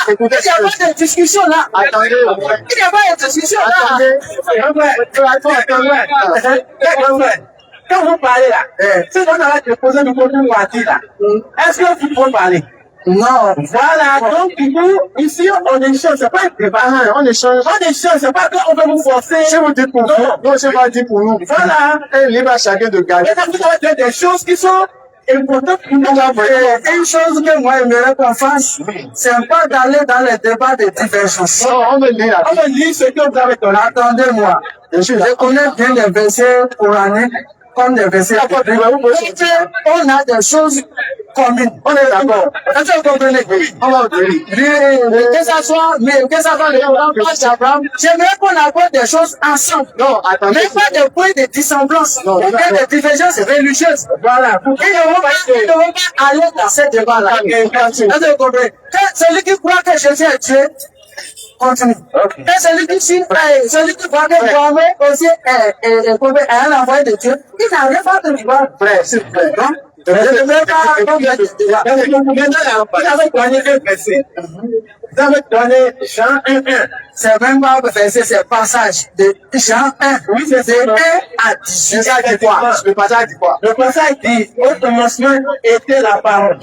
de discussion là. Attendez. Il n'y a pas de discussion là. quand vous parlez là, si on a déposé le côté parti là, est-ce que vous pouvez parler? Non. Voilà, donc du coup, ici on échange, c'est pas un débat. On échange. On échange, c'est pas qu'on veut vous forcer. Si vous dites pour nous, non, c'est pas dit pour nous. Voilà. Et libre à chacun de garder. Maintenant, vous avez des choses qui sont importantes pour nous. Une chose que moi j'aimerais qu'on fasse, c'est pas d'aller dans les débats de divergence. Non, on veut lire. On va lire ce que vous avez donné. Attendez-moi. Je connais bien les versets coraniques comme des versets. On a des choses communes. On est d'accord. Est-ce que vous comprenez? On va que ça soit, mais que ça soit Abraham, j'aimerais qu'on aborde des choses ensemble. Non, attendez. Mais pas des points de dissemblance. Non, ou bien des divergences religieuses. Voilà. Ils ne vont pas aller dans ce débat-là. Est-ce que vous comprenez? Quand celui qui croit que Jésus est Dieu, continue. Et celui qui croit que Mohamed aussi est un envoyé de Dieu, il n'a rien fait de débat. Frère, s'il vous plaît. Je ne veux pas qu'on mette le débat. Maintenant, vous avez donné un verset. Vous avez donné Jean 1:1. C'est même pas un verset, c'est un passage de Jean 1. Oui, c'est 1 à 18. Le passage dit quoi? Le passage dit, au commencement était la parole.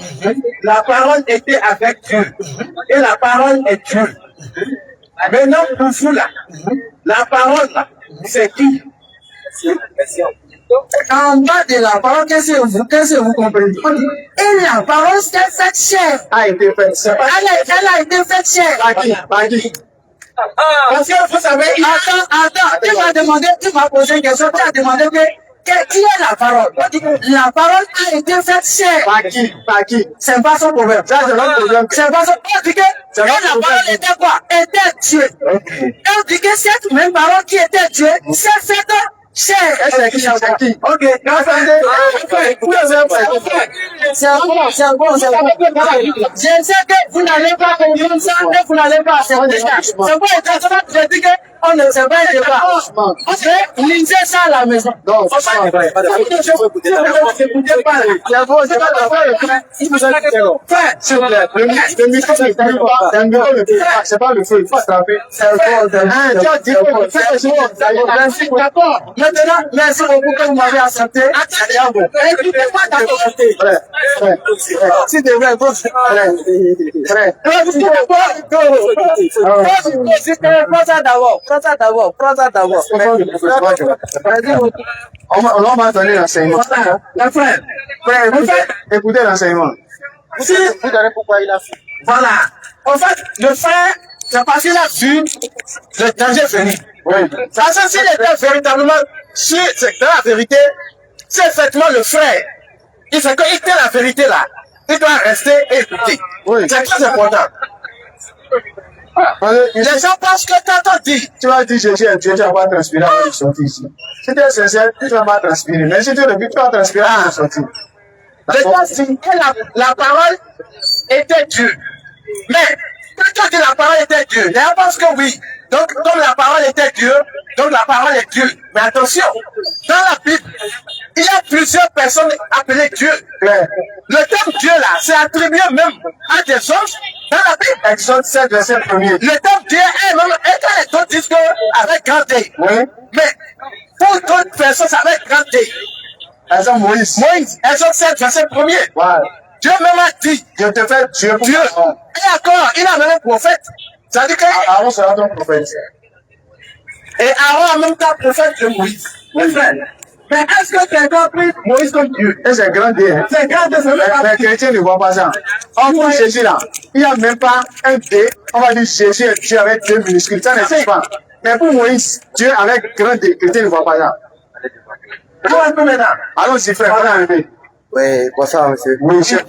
La parole était avec Dieu. Et la parole est Dieu. Maintenant, pour vous là, la parole là, c'est qui? En bas de la parole, qu'est-ce que vous comprenez? Et la parole s'est faite chair. A été fait. Elle a été faite chair. Par qui? Parce que vous savez, Attends, tu m'as posé une question, tu as demandé qui est la parole? La parole a été faite chair. Par qui? C'est pas son problème. Ça, c'est notre problème. C'est pas son problème. Et la parole était quoi? Était Dieu. On dit que cette même parole qui était Dieu, s'est faite chair. C'est qui? ok, C'est bon. Je sais que vous n'allez pas comprendre ça et vous n'allez pas accepter ça. C'est pas exactement que je dis que on ne sait pas le débat. Ok, lisez ça à la maison. Non, c'est pas vrai. écoutez pas. C'est bon, c'est pas vrai. S'il vous plaît, Le micro ne fait pas. Le micro ne fait pas. C'est pas le feu. Il faut attraper. C'est bon. Tu as dit que c'est merci, d'accord. Maintenant, merci beaucoup que vous m'avez accepté. Écoutez-moi d'accord. Si tu veux, frère. Prends ça d'abord. On va donner l'enseignement. Frère, Écoutez l'enseignement. si, Vous savez pourquoi il a fait. voilà. En fait, le frère, c'est parce qu'il a vu le danger venir. Oui. Parce que s'il était véritablement sûr, c'est dans la vérité, c'est effectivement le frère. Il fait qu'il tient la vérité là. Il doit rester et écouter. Oui. C'est très important. Les gens pensent que t'entends dire. Tu vas dire Jésus est Dieu, tu vas pas transpirer avant de sortir ici. Si tu es sincère, tu vas pas transpirer. Mais si tu es le but, tu vas transpirer avant de sortir. Les gens disent que la parole était Dieu. Mais, quand tu dis la parole était Dieu, les gens pensent que oui. Donc, comme la parole était Dieu, donc la parole est Dieu. Mais attention, dans la Bible, il y a plusieurs personnes appelées Dieu. Le terme Dieu là, c'est attribué même à des hommes dans la Bible. Exode 7, verset 1er. Le terme Dieu est même, et quand les autres disent que avec grand D. Oui. Mais, pour d'autres personnes, c'est avec grand D. Exemple Moïse. Moïse, Exode 7, verset 1er. Voilà. Dieu même a dit, Je te fais Dieu pour Dieu. Aaron. Et encore, il a même un prophète. Ça dit que Aaron sera ton prophète. et Aaron en même temps prophète de Moïse. Mes frères. Mais est-ce que quelqu'un a pris Moïse comme Dieu? Et c'est grand D. Hein. C'est grand de ce Mais les chrétiens ne voient pas ça. On prend Jésus là. Il n'y a même pas un D. On va dire Jésus est Dieu avec deux minuscules. Ça n'existe pas. Mais pour Moïse, Dieu avec grand D, les chrétiens ne voient pas ça. un peu maintenant. Allons-y, frère, on est arrivé. Oui, bonsoir, monsieur. Oui, monsieur.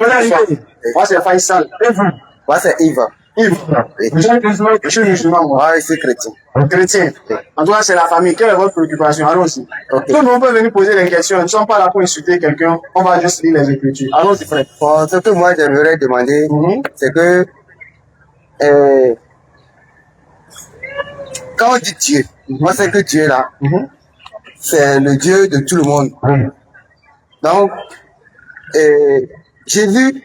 Moi, c'est Faisal. Et vous? Moi, c'est Yves. Yves. Je suis musulman, moi. Moi, je suis chrétien. Chrétien. En tout cas, c'est la famille. Quelle est votre préoccupation? Allons-y. Ok. Tout le monde peut venir poser des questions. Nous ne sommes pas là pour insulter quelqu'un. On va juste lire les Écritures. Allons-y, frère. Bon, ce que moi, j'aimerais demander, c'est que, quand on dit Dieu, moi, c'est que Dieu, là, c'est le Dieu de tout le monde. Donc, Jésus,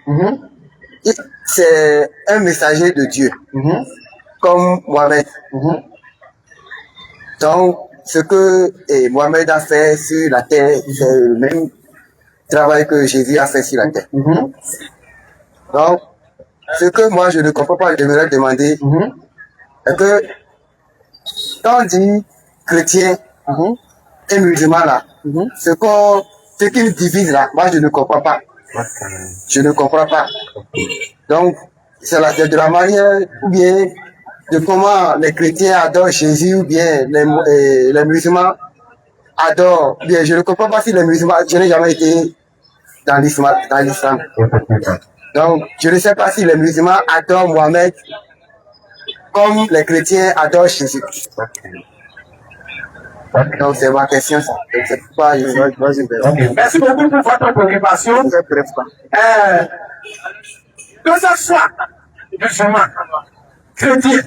c'est un messager de Dieu, comme Mohamed. Donc, ce que Mohamed a fait sur la terre, c'est le même travail que Jésus a fait sur la terre. Donc, ce que moi je ne comprends pas, je devrais demander, c'est que quand on dit chrétien et musulman là, ce qui nous divise là, moi je ne comprends pas. Je ne comprends pas. Donc, c'est de la manière, ou bien de comment les chrétiens adorent Jésus, ou bien les musulmans adorent. Bien, je ne comprends pas si les musulmans, je n'ai jamais été dans l'islam. Donc, je ne sais pas si les musulmans adorent Mohamed comme les chrétiens adorent Jésus. Donc, c'est ma question, ça. C'est pourquoi je Merci beaucoup pour votre préoccupation. Que ce soit musulman, chrétien,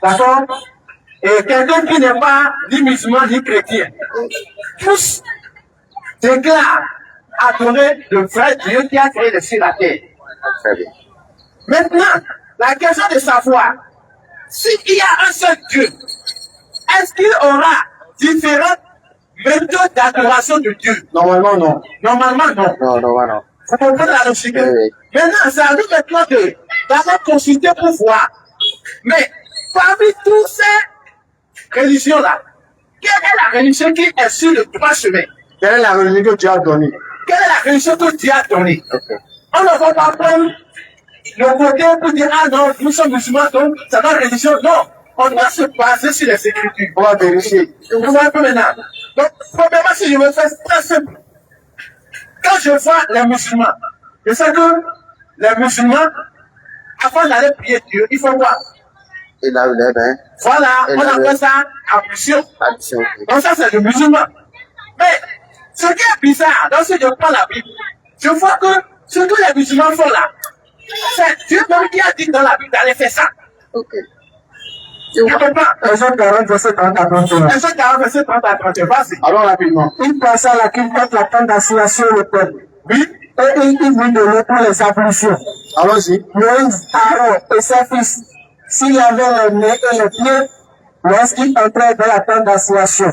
d'accord, et quelqu'un qui n'est pas ni musulman ni chrétien, tous déclarent adorer le vrai Dieu qui a créé le ciel et la terre. Très bien. Maintenant, la question de savoir s'il y a un seul Dieu, est-ce qu'il aura différentes méthodes d'adoration de Dieu? Normalement, non. Normalement, non. Non, non. Vous comprenez la logique? Oui. Maintenant, c'est à nous maintenant d'avoir consulté pour voir. Mais parmi toutes ces religions-là, quelle est la religion qui est sur le droit chemin? Quelle est la religion que tu as donnée? Quelle est la religion que Dieu a donnée? Okay. On ne va pas prendre le côté pour dire, ah non, nous sommes musulmans, donc c'est notre religion. Non, on doit se baser sur les Écritures. On va vérifier. Vous voyez un peu maintenant. Donc, premièrement, si je me fais très simple, quand je vois les musulmans, je sais que les musulmans, avant d'aller prier Dieu, il faut voir. Et là, hein? Voilà, on appelle ça ablution. Addition. Donc ça, c'est le musulman. Mais ce qui est bizarre, lorsque je prends la Bible, je vois que ce que les musulmans font là, c'est Dieu même qui a dit dans la Bible d'aller faire ça. Ok. Je ne peux pas. Exode 40, verset 30 à 31. Exode 40, verset 30 à 31, vas-y. Allons rapidement. Il passa à la quinte la tente d'assignation le peuple. Oui. Et il vit de l'eau pour les ablutions. Allons-y. Moïse, Aaron et ses fils, s'il avait les mains et les pieds, lorsqu'il entrait dans la tente d'assignation,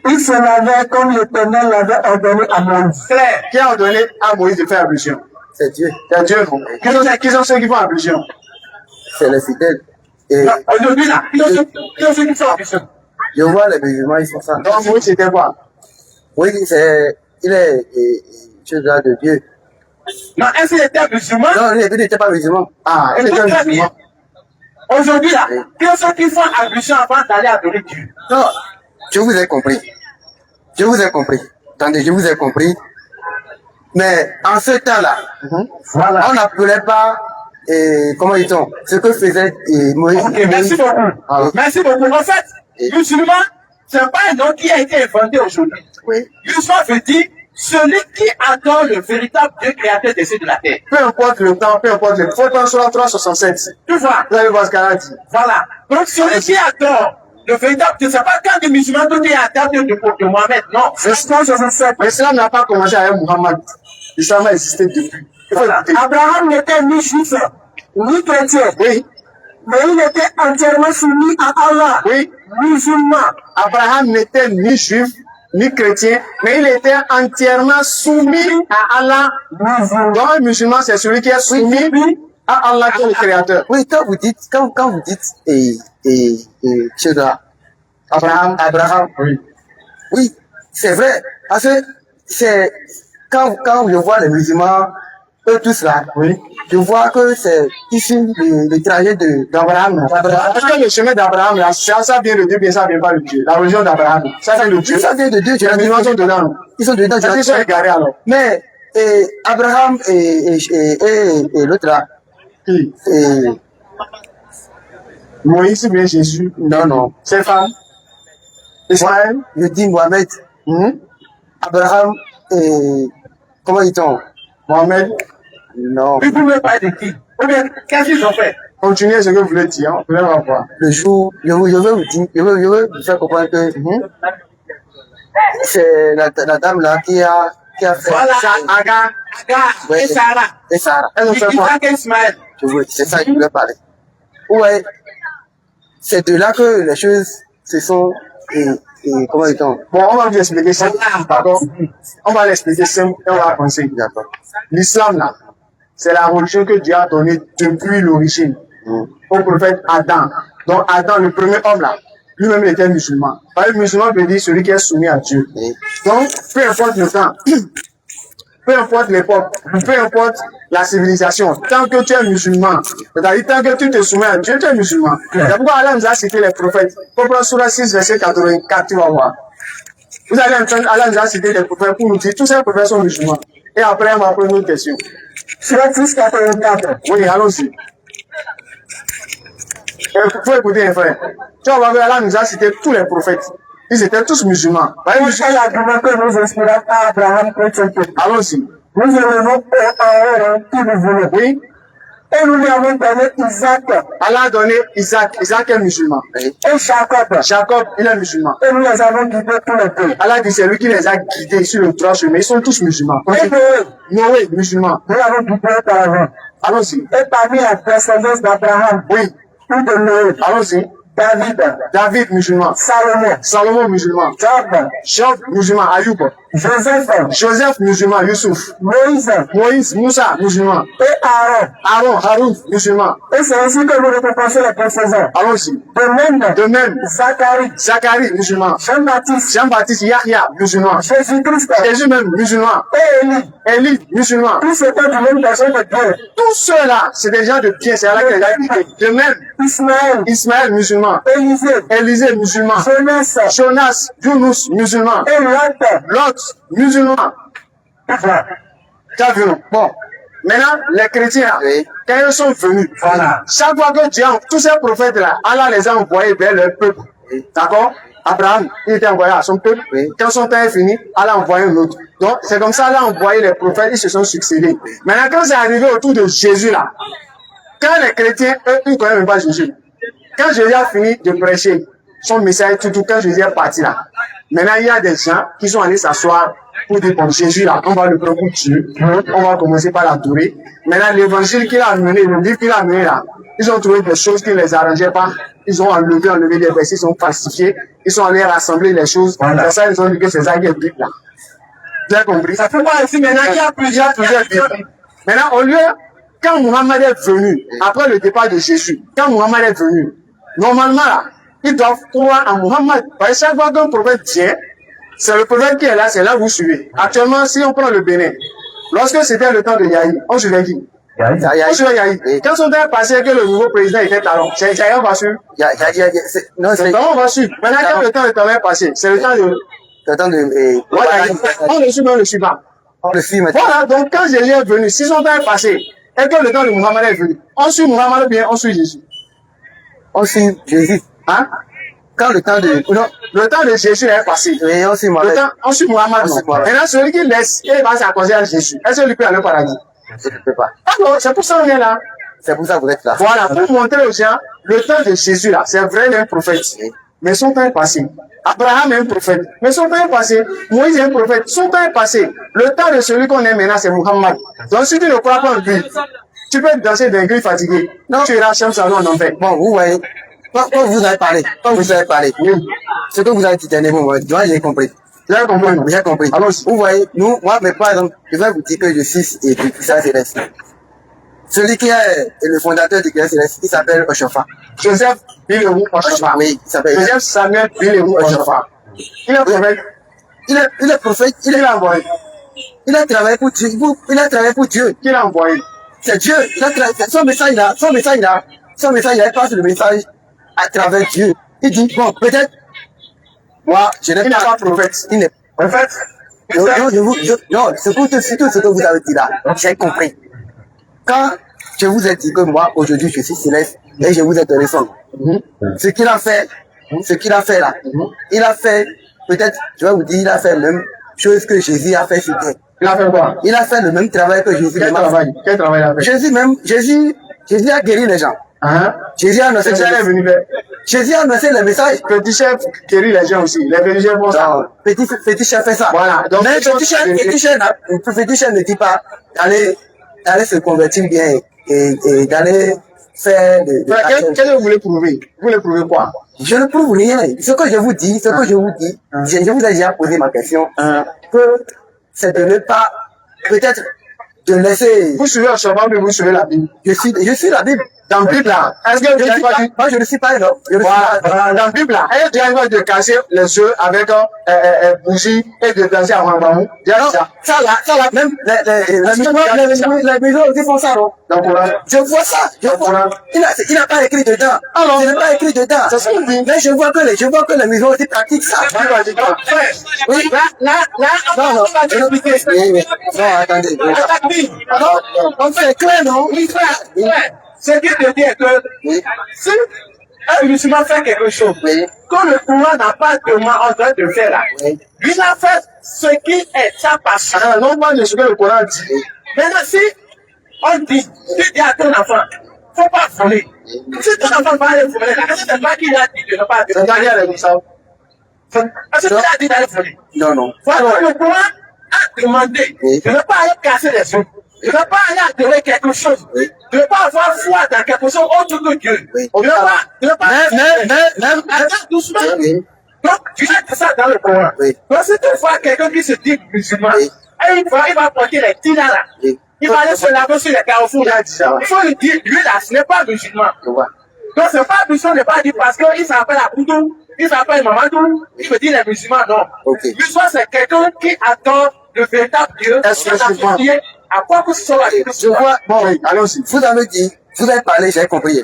il se lavait comme l'Éternel l'avait ordonné à Moïse. Claire. Qui a ordonné à Moïse de faire ablution? C'est Dieu. C'est Dieu, non? Qui sont ceux qui font ablution? C'est les fidèles. Et Aujourd'hui là, qui sont ceux qui font ablution? je vois les musulmans, ils font ça. Donc Moïse, c'était quoi? Oui, il est chose de Dieu. Non, est-ce qu'il était musulman? Non, il n'était pas musulman. Ah, il était musulman. Aujourd'hui là, qui sont ceux qui font ablution avant d'aller adorer Dieu? Non, je vous ai compris. Je vous ai compris. Attendez, je vous ai compris. Mais en ce temps-là, Voilà. on n'appelait pas, comment dit-on, ce que faisait Moïse. Ok, merci beaucoup. Ah, oui. Merci beaucoup. En fait, musulman, c'est pas un nom qui a été inventé aujourd'hui. Oui. Musulman veut dire celui qui adore le véritable Dieu créateur des cieux et de la terre. Peu importe le temps, peu importe le temps. Faut prendre sur la 367. Tu vois? Vous allez voir ce qu'elle a dit. Voilà. Donc celui qui adore le véritable Dieu, c'est pas quand des musulmans tout est adapté de Mohamed. Non. L'islam n'a pas commencé avec Muhammad. L'islam a existé depuis. Il faut Voilà. écouter. Abraham n'était ni juif, ni chrétien, Oui, mais il était entièrement soumis à Allah, oui. musulman. Abraham n'était ni juif, ni chrétien, mais il était entièrement soumis à Allah. Donc un musulman, c'est celui qui est soumis à Allah qui est le créateur. Oui, quand vous dites, Chedra, Abraham, oui, c'est vrai, parce que c'est, quand je vois les musulmans, eux tous là, je vois que c'est ici le trajet d'Abraham. Parce que le chemin d'Abraham, là, ça vient de Dieu, bien ça vient pas de Dieu. La religion d'Abraham, ça vient de Dieu. Ça vient de Dieu, Les musulmans sont dedans. ils sont dedans. Ils sont égarés alors. Mais, Abraham et l'autre là, Qui? Moïse, bien Jésus. non, Ces femmes. Ismaël. je dis Mohamed, Abraham et, comment dit-on? Mohamed. Non, Vous ne pouvez pas être qui? Ou bien, qu'est-ce qu'ils ont fait? Continuez ce que vous voulez dire. Vous allez voir. le jour, je veux vous dire, je veux vous faire comprendre que c'est la dame là qui a fait Voilà. ça. Agar Ouais. et Sarah. Et Sarah. Elle nous fait quoi? Isaac et Ismaël. C'est ça que je voulais parler. Ouais. C'est de là que les choses se sont comment dit-on? Bon, on va vous expliquer ça. D'accord? On va l'expliquer simple et on va penser. D'accord. L'islam, là, c'est la religion que Dieu a donnée depuis l'origine au prophète Adam. Donc, Adam, le premier homme, là, lui-même était musulman. Par exemple, musulman veut dire celui qui est soumis à Dieu. Donc, peu importe le temps, peu importe l'époque, peu importe la civilisation, tant que tu es musulman, c'est-à-dire tant que tu te soumets à Dieu, tu es musulman. C'est pourquoi Allah nous a cité les prophètes. Pour prendre Surah 6, verset 84, tu vas voir. Vous allez entendre, Allah nous a cité les prophètes pour nous dire, tous ces prophètes sont musulmans. Et après, on va prendre une autre question. Surah 6, 84. Oui, allons-y. Il faut écouter les frères. Tu vas voir que Allah nous a cité tous les prophètes. Ils étaient tous musulmans. Quel argument que nous inspirons à Abraham que tu peux? Allons-y. Nous élevons en qui nous voulons. Oui. Et nous lui avons donné Isaac. Allah a donné Isaac. Isaac est musulman. Et Jacob. Jacob, il est musulman. Et nous les avons guidés tous les deux. Allah dit c'est lui qui les a guidés sur le droit chemin. Ils sont tous musulmans. Et Noé, musulman. nous l'avons guidé par avant. Allons-y. Et parmi la descendance d'Abraham, Oui. ou de Noé, Allons-y. David, David, musulman. Salomon, Salomon, musulman. Job, Job, musulman. Ayoub. Joseph, Joseph, musulman. Youssouf. Moïse, Moïse, Moussa, musulman. et Aaron. Aaron, Haroun, musulman. Et c'est ainsi que nous récompensons les précédents. Allons-y. De même, Zacharie. Zacharie, musulman. Jean-Baptiste, Jean-Baptiste, Yahya, musulman. Jésus-Christ, Jésus même, musulman. et Élie. Élie, musulman. Tous étaient du même personne de Dieu. Tous ceux-là, c'est des gens de pied, c'est là qu'il a dit. De même, Ismaël, Ismaël, musulman. Élisée, Élisée, musulman. Jonas, Jonas, Yunus, musulman. et Lot. Lot, musulman. Tu as vu, non? Bon. Maintenant, les chrétiens, Oui. quand ils sont venus, Voilà. chaque fois que Dieu, tous ces prophètes-là, Allah les a envoyés vers leur peuple. D'accord? Abraham, il était envoyé à son peuple. Oui. Quand son temps est fini, Allah a envoyé un autre. Donc, c'est comme ça, Allah a envoyé les prophètes, ils se sont succédés. Maintenant, quand c'est arrivé autour de Jésus, là, quand les chrétiens, eux, ils ne connaissent même pas Jésus. Quand Jésus a fini de prêcher son message, tout, quand Jésus est parti là, maintenant, il y a des gens qui sont allés s'asseoir pour dire, bon, Jésus là, on va le prendre pour Dieu, on va commencer par l'adorer. Maintenant, l'évangile qu'il a amené, le livre qu'il a amené là, ils ont trouvé des choses qui ne les arrangeaient pas. Ils ont enlevé des versets, ils ont falsifié, ils sont allés rassembler les choses. Voilà. C'est ça, ils ont dit que c'est ça qui est Bible là. Tu as compris? Ça fait pas ici maintenant qu'il y a plusieurs Bibles. Maintenant, au lieu, quand Mohammed est venu, après le départ de Jésus, quand Mohammed est venu, normalement là, ils doivent croire en Mohammed. Parce que chaque fois qu'un prophète vient, c'est le prophète qui est là, c'est là que vous suivez. Actuellement, si on prend le Bénin, lorsque c'était le temps de Yahi, on suivait qui? On suivait Yahi. Oui. Quand son temps est passé, que le nouveau président était talon, c'est Yahi, on va suivre. Non, C'est c'est comment on va suivre. Maintenant, quand le temps de talon est passé, c'est le temps de... le temps de. Voilà, on le suit, mais on ne le suit pas. On le suit maintenant. Voilà, donc quand Jésus est venu, si son temps est passé, et que le temps de Mohammed est venu, on suit Mohammed ou bien on suit Jésus. On suit Jésus. Hein? Quand le temps de. Non, Le temps de Jésus est passé. oui, on suit Le Mohamed. temps, on suit Mohammed, On non. suit Mohammed. Maintenant, celui qui laisse, il va s'accorder à Jésus. Est-ce qu'il peut aller au paradis? Je ne peux pas. Alors, c'est pour ça qu'on est là. C'est pour ça que vous êtes là. Voilà, pour montrer aux gens, le temps de Jésus là, c'est vrai, il est un prophète. Mais son temps est passé. Abraham est un prophète. Mais son temps est passé. Moïse est un prophète. Son temps est passé. Le temps de celui qu'on est maintenant, c'est Muhammad. Donc si tu ne crois pas en lui, tu peux danser d'un gris fatigué. Non, tu iras chez salon en enfer. Bon, vous voyez, quand vous avez parlé, ce que vous avez dit dernièrement, moi, j'ai compris. J'ai compris. J'ai compris. Allons-y. Vous voyez, nous, moi, mais par exemple, je vais vous dire que je suis et puis ça céleste. Celui qui est le fondateur du Christ céleste, il s'appelle Oshofa. Joseph Billerou Oshofa. Oui, il s'appelle. Joseph Samuel Billerou Oshofa. Il est prophète. Il est prophète, Il est envoyé. il a travaillé pour Dieu, il a travaillé pour Dieu. Qui l'a envoyé? C'est Dieu, il a travaillé, son message là, il passe le message à travers Dieu. Il dit, bon, peut-être, moi, je n'ai Il n'est pas, pas prophète. il n'est Prophète? non, c'est pour tout ce que vous avez dit là. J'ai compris. Quand je vous ai dit que moi, aujourd'hui, je suis céleste et je vous ai donné son nom. Ce qu'il a fait là, il a fait, peut-être, je vais vous dire, il a fait la même chose que Jésus a fait sur terre. Il a fait quoi? Il a fait le même travail que Jésus. Quel travail? Quel travail il a fait? Jésus a guéri les gens. Hein? Jésus a annoncé, C'est ça, il est venu faire. Jésus a annoncé le message. Petit chef guérit les gens aussi. Les religieux font ça. Non, petit chef fait ça. Voilà. Donc, Mais petit chef petit chef ne dit pas d'aller se convertir bien et d'aller faire Qu'est-ce que vous voulez prouver? Vous voulez prouver quoi? Je ne prouve rien. Ce que je vous dis, je vous ai déjà posé ma question, que c'est de ne pas, peut-être, de laisser... Vous suivez le chemin, mais vous suivez la Bible. Je suis la Bible. Dans la Bible, là, est-ce que vous avez dit... Moi, je ne suis pas un homme. Voilà, dans la Bible, là, est-ce que tu as de casser les yeux avec bougie et de danser à Rambamou? Ça là, même les maisons aussi font ça, non? Dans le Coran. Je vois ça, il n'a pas écrit dedans. Il n'a pas écrit dedans. C'est ce qu'on dit. Mais je vois que les maisons aussi pratiquent ça. Oui. Non, non, attendez. On fait clair, non? Oui, frère. Ce qui te dit est que si un musulman fait quelque chose, quand le Coran n'a pas demandé en train de faire là, il a fait ce qui est sa passion. Non, pas de ce que le Coran dit. Maintenant, si on dit, tu dis à ton enfant, faut pas voler. Si ton enfant va aller voler, là, c'est pas qu'il a dit de ne pas voler. C'est-à-dire, elle est comme ça. Est-ce qu'il a dit d'aller voler? Non. Voilà, le Coran a demandé de ne pas aller casser les yeux. De ne pas aller adorer quelque chose. De ne pas avoir foi dans quelque chose autre que Dieu. De ne pas... Attends doucement. Donc, tu as ça dans le Coran. Donc, si tu vois quelqu'un qui se dit musulman, et il va porter les tinas là. Il va aller se laver sur les carrefours là. Il faut lui dire, lui là, ce n'est pas musulman. Donc, ce n'est pas musulman, ne pas dire parce qu'il s'appelle Aboudou, il s'appelle Mamadou, il veut dire les musulmans, non. Musulman, c'est quelqu'un qui attend le véritable Dieu. À quoi que ce soit je vois, bon, allons-y. Vous avez parlé, j'ai compris.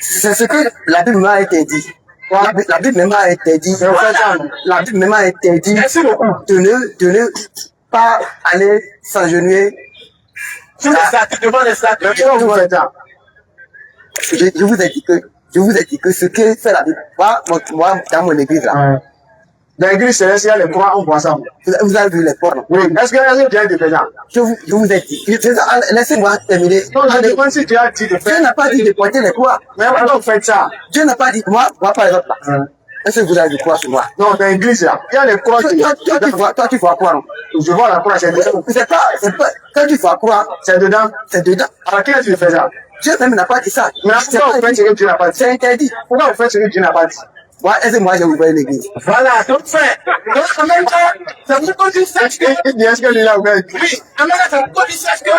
C'est ce que la Bible m'a interdit. La Bible même m'a interdit. La Bible même m'a interdit de ne pas aller s'agenouiller. Sur les statues, devant les statues. Je vous ai dit que ce que fait la Bible, moi, dans mon église là. Dans l'église célestiale, les croix, on voit ça. Vous avez vu les portes? Oui. Est-ce que tu as dit déjà? Je vous ai dit. Laissez-moi terminer. Non, je demande si tu as dit de faire. Dieu n'a pas dit de porter les croix. Mais on fait ça. Dieu n'a pas dit, moi par exemple, est-ce que vous avez du croix sur moi? Non, dans l'église là, il y a les croix. Toi, tu vois quoi, non? Je vois la croix, c'est dedans. C'est pas, quand tu vois quoi? C'est dedans. C'est dedans. Alors, qui est-ce que tu fais ça? Dieu même n'a pas dit ça. Mais pourquoi vous faites ce que Dieu n'a pas dit? C'est interdit. Pourquoi vous faites ce que Dieu n'a pas dit? Moi, j'ai ouvert l'église. Voilà, donc frère. Donc, en même temps, ça veut qu'on dit sache que... Est-ce que lui a ouvert l'église? Oui, en même temps, ça veut qu'on dit sache que...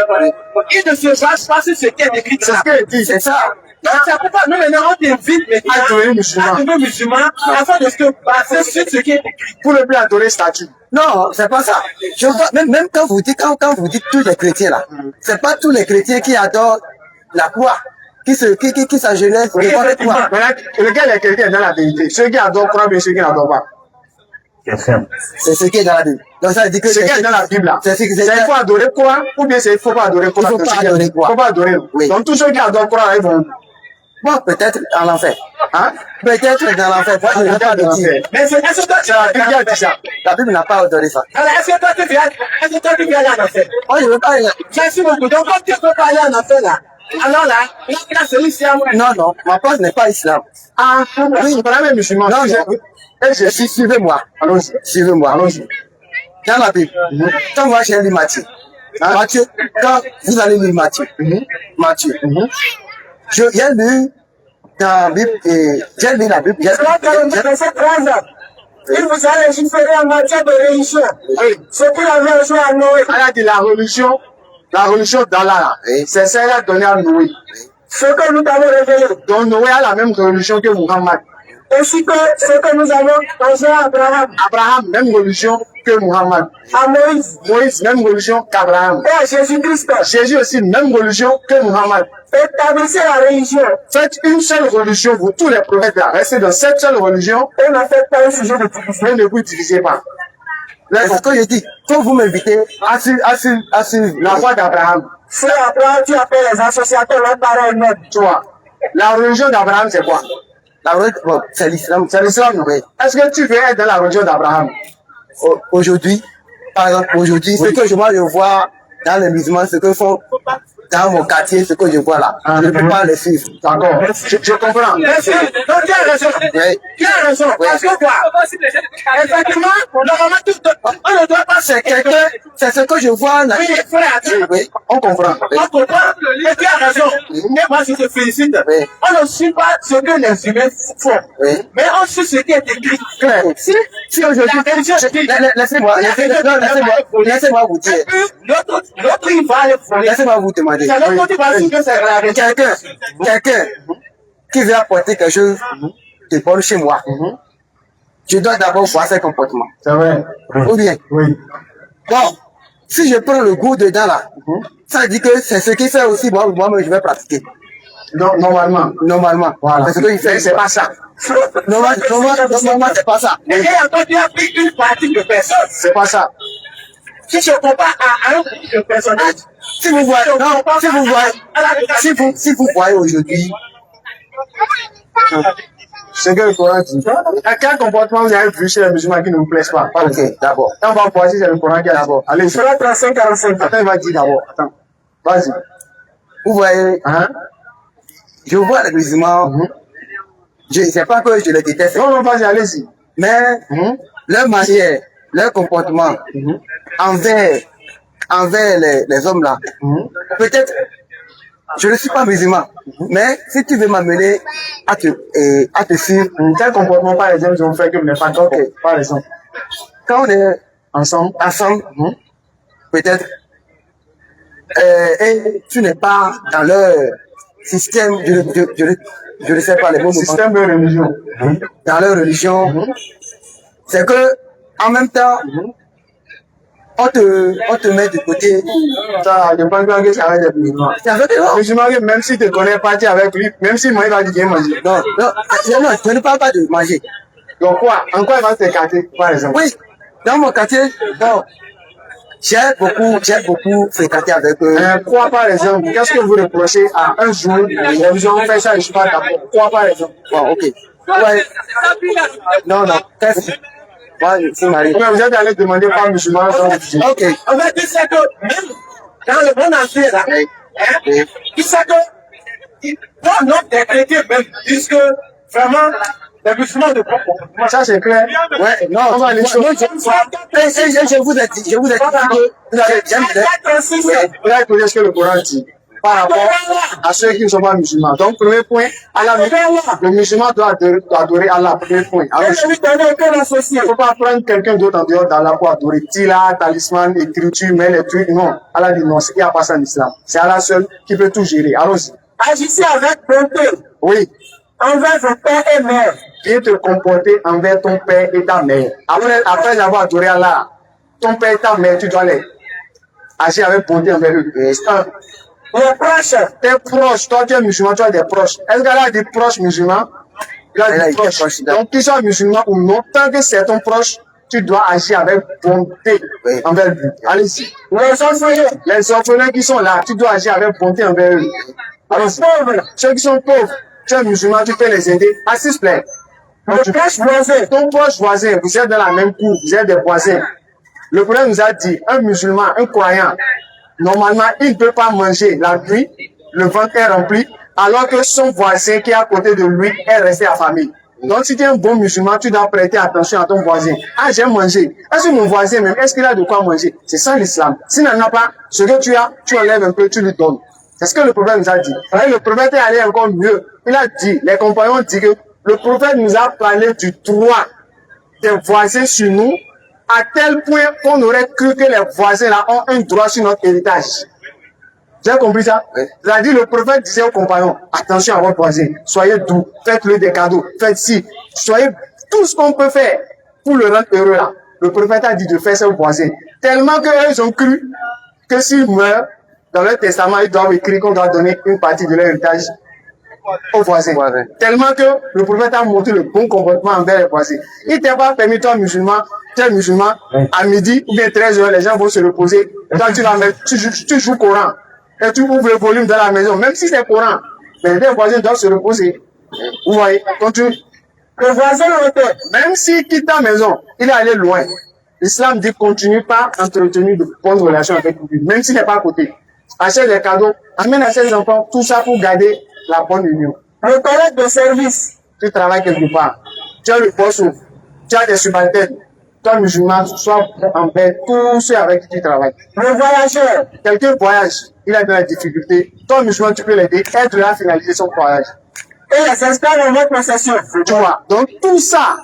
Il ne se base pas sur ce qui est écrit. C'est ce qu'il dit. C'est ça. Donc, c'est pourquoi nous, maintenant, on t'invite à devenir musulman, afin de se baser sur ce qui est écrit. Pour ne plus adorer statut. Non, c'est pas ça. Je vois, même quand vous dites tous les chrétiens là, c'est pas tous les chrétiens qui adorent la croix. Qui s'agenouillent pour devant la croix. Lequel est chrétien dans la vérité? Ceux qui adorent croix, mais ceux qui n'adorent pas. C'est ce qui est dans la Bible. Donc ça veut dire que ce qui est dans la Bible là. C'est il faut adorer quoi ou bien c'est il faut pas adorer quoi? Il faut pas adorer quoi? Il faut pas adorer. Oui. Donc tous ceux qui adorent quoi, ils vont. Bon, peut-être dans l'enfer. Hein? Peut-être dans l'enfer. Je ne vais pas dire. Mais est-ce que toi, c'est la Bible qui a dit ça. La Bible n'a pas ordonné ça. Alors, est-ce que toi, tu viens aller en enfer? Moi, je ne veux pas aller. Merci beaucoup. Donc, comme tu ne peux pas aller en enfer là, alors là, c'est l'islam. Non, ma place n'est pas islam. Ah, oui, c'est pas la même musulman. Non, suivez-moi. Allons-y. Suivez-moi. Allons-y. Dans la Bible, quand moi j'ai lu Matthieu, Matthieu, quand vous allez lire Matthieu, j'ai lu dans la Bible, j'ai lu la Bible. Il vous a légiféré en matière de religion. Ce qu'il avait joué à Noé. Elle a dit la religion d'Allah, c'est celle donnée à Noé. Ce que nous avons révélé. Donc Noé a la même religion que Muhammad. Ainsi que ce que nous avons posé à Abraham. Abraham, même religion que Muhammad. À Moïse. Moïse, même religion qu'Abraham. Et à Jésus-Christ. Jésus aussi, même religion que Muhammad. Établissez la religion. Faites une seule religion, vous tous les prophètes là. Restez dans cette seule religion. Et ne faites pas un sujet de division. Et ne vous divisez pas. C'est ce que je dis. Quand vous m'invitez à suivre la voie d'Abraham. C'est après, tu appelles les associateurs, leur parole même. Tu vois. La religion d'Abraham, c'est quoi? La religion, c'est l'islam. C'est l'islam, oui. Est-ce que tu veux être dans la religion d'Abraham? Aujourd'hui, par exemple, ce que moi je vois dans les musulmans, ce que font dans mon quartier, ce que je vois là, je ne peux pas le suivre. D'accord. Je comprends. Merci. Donc, tu as raison. Oui. Tu as raison. Parce que quoi? Effectivement, normalement, on ne doit pas C'est quelqu'un, c'est ce que je vois là. Oui, frère, Oui. On comprend. on comprend. Et tu as raison. Et moi, je te félicite. Oui. On ne suit pas ce que les humains font. Oui. Mais on suit ce qui est écrit. Claire. Si aujourd'hui, La religion dit- laissez-moi vous dire. Et puis, l'autre, il va aller voler. Laissez-moi vous demander. C'est l'autre qui va dire que c'est la religion. Quelqu'un qui veut apporter quelque chose de bon chez moi, je dois d'abord voir ses comportements. C'est vrai. Ou bien, Oui. bon, si je prends le goût dedans là, ça dit que c'est ce qu'il fait aussi, moi-même je vais pratiquer. Donc, normalement. Normalement. Voilà. C'est ce qu'il fait. Mais c'est pas ça. Normalement, c'est pas ça. Et encore, tu as pris une partie de personnes. C'est pas ça. Si je compare à un groupe de personnages, Si vous voyez, non, si vous voyez aujourd'hui, C'est que le Coran dit. Quel comportement vous avez vu chez les musulmans qui ne vous plaisent pas? ok, d'abord. On va voir si c'est le Coran qui a d'abord. Allez, sur la 35-45. Attends, il va dire d'abord. Attends. Vas-y. Vous voyez, Hein? je vois les musulmans, je ne sais pas que je les déteste, Non, non, vas-y, allez-y. mais leur manière, leur comportement envers les hommes là, peut-être, je ne suis pas musulman, mais si tu veux m'amener à te suivre, Quel comportement, par exemple, ils ont fait que vous n'êtes pas d'accord? Par exemple. quand on est Ensemble. peut-être, et tu n'es pas dans leur système, je ne sais pas les mots, Système de religion. dans leur religion, c'est que en même temps, on te met de côté. Ça dépend de ça avec les musulmans. C'est avec eux. Les musulmans, même si tu ne connais pas, tu es avec lui, même si moi, il va dire qu'il manger. Non, je ne parle pas de manger. Donc quoi? En quoi il va t'écarter, par exemple? Oui, dans mon quartier, bon, j'ai beaucoup fréquenté avec eux. Quoi, par exemple? Qu'est-ce que vous reprochez à un jour? Les musulmans fait ça, je ne suis pas d'accord. Quoi, par exemple? Bon, ok. Ouais. Non, qu'est-ce que moi, je suis marié. Mais vous êtes allé demander par musulman, donc vous dites. Ok. en fait, tu sais que même dans le monde entier, là, Oui. hein, tu sais que dans notre des chrétiens même disent que vraiment, les musulmans ne prennent pas. Ça, c'est clair. Ouais, non, On va aller sur. je vous ai dit que vous avez bien dit. Vous avez écouté ce que le Coran dit par rapport à ceux qui ne sont pas musulmans. Donc, premier point, Allah, le musulman doit adorer Allah. Premier point. Alors, il ne faut pas prendre quelqu'un d'autre en dehors d'Allah pour adorer. Tila, talisman, écriture, mais les trucs, non. Allah dit non, il n'y a pas ça en islam. C'est Allah seul qui peut tout gérer. Allons-y. Agissez avec bonté Oui. envers vos pères et mères. Bien te comporter envers ton père et ta mère. Après avoir adoré Allah, ton père et ta mère, tu dois les agir avec bonté envers eux. Les proches, Tes proches, toi tu es musulman, tu as des proches. Est-ce qu'elle a des proches musulmans? Il a des proches. Donc, qu'ils soient musulmans ou non, tant que c'est ton proche, tu dois agir avec bonté envers lui. Allez-y. Les orphelins qui sont là, tu dois agir avec bonté envers eux. Allez-y. Ceux qui sont pauvres, tu es musulman, tu peux les aider. Assise plaît. Ton proche voisin, vous êtes dans la même cour, vous êtes des voisins. Le prophète nous a dit, un musulman, un croyant, normalement, il ne peut pas manger la nuit, le ventre est rempli, alors que son voisin qui est à côté de lui est resté affamé. Donc, si tu es un bon musulman, tu dois prêter attention à ton voisin. Ah, j'ai mangé. Est-ce que mon voisin même, est-ce qu'il a de quoi manger? C'est ça l'islam. S'il n'en a pas, ce que tu as, tu enlèves un peu, tu lui donnes. C'est ce que le prophète nous a dit. Et le prophète est allé encore mieux. Il a dit, les compagnons ont dit que le prophète nous a parlé du droit des voisins sur nous, à tel point qu'on aurait cru que les voisins là ont un droit sur notre héritage. Vous avez compris ça? Oui. C'est-à-dire, le prophète disait aux compagnons, attention à votre voisin, soyez doux, faites-le des cadeaux, faites ci, soyez tout ce qu'on peut faire pour le rendre heureux là. Le prophète a dit de faire ça aux voisins. Tellement qu'eux ont cru que s'ils meurent, dans leur testament, ils doivent écrire qu'on doit donner une partie de leur héritage aux voisins. Tellement que le prophète a montré le bon comportement envers les voisins. Il t'a pas permis, toi musulman, tu es musulman, à midi ou bien 13h, les gens vont se reposer. Toi, tu joues Coran. Et tu ouvres le volume dans la maison, même si c'est Coran. Mais les voisins doivent se reposer. Vous voyez, le voisin, même s'il quitte ta maison, il est allé loin. L'islam dit continue pas à entretenir de bonnes relations avec lui, même s'il n'est pas à côté. achète des cadeaux, amène à ses enfants, tout ça pour garder la bonne union. Le collègue de service. Tu travailles quelque part, tu as le boss, tu as des subalternes, toi musulman, sois en paix, tous ceux avec qui tu travailles. Le voyageur. Quelqu'un voyage, il a de la difficulté, toi musulman, tu peux l'aider, aide-le à finaliser son voyage. Et les esclaves en votre possession. Tu vois, donc tout ça,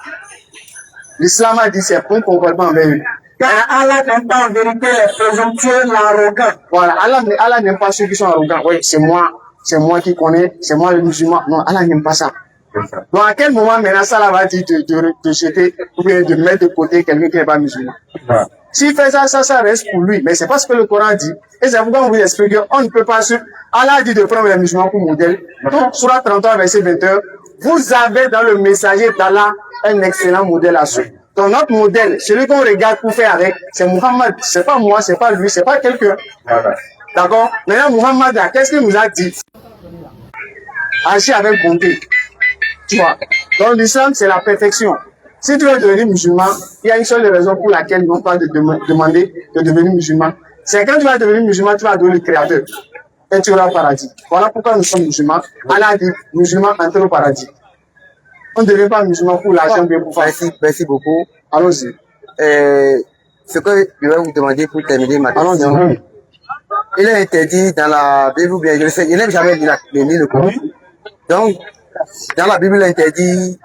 l'islam a dit c'est bon comportement envers eux. Car Allah n'aime pas en vérité les présomptueux, l'arrogant. Voilà, Allah n'aime pas ceux qui sont arrogants. Oui, c'est moi qui connais, c'est moi le musulman. Non, Allah n'aime pas ça. Donc à quel moment maintenant ça va dire de jeter ou bien de mettre de côté quelqu'un qui n'est pas musulman? Voilà. S'il fait ça, ça reste pour lui. Mais c'est pas ce que le Coran dit. Et c'est pourquoi on vous explique qu'on ne peut pas suivre. Allah dit de prendre les musulmans pour modèle. Donc, Surah 33, verset 21, vous avez dans le messager d'Allah un excellent modèle à suivre. Donc notre modèle, celui qu'on regarde pour faire avec, c'est Muhammad. C'est pas moi, c'est pas lui, c'est pas quelqu'un. Voilà. D'accord? Maintenant, Muhammad, qu'est-ce qu'il nous a dit? Agir avec bonté. Tu vois? Donc l'islam, c'est la perfection. Si tu veux devenir musulman, il y a une seule raison pour laquelle ils n'ont pas de demander de devenir musulman. C'est quand tu vas devenir musulman, tu vas adorer le Créateur. Et tu auras le paradis. Voilà pourquoi nous sommes musulmans. Allah a dit, musulmans, entrez au paradis. On ne devient pas musulman pour l'argent, bien pour faire. Merci beaucoup. Allons-y. Ce que je vais vous demander pour terminer ma question. Allons-y. Il est interdit dans la Bible, bien, je n'ai jamais lu le Coran. Donc, dans la Bible, il est interdit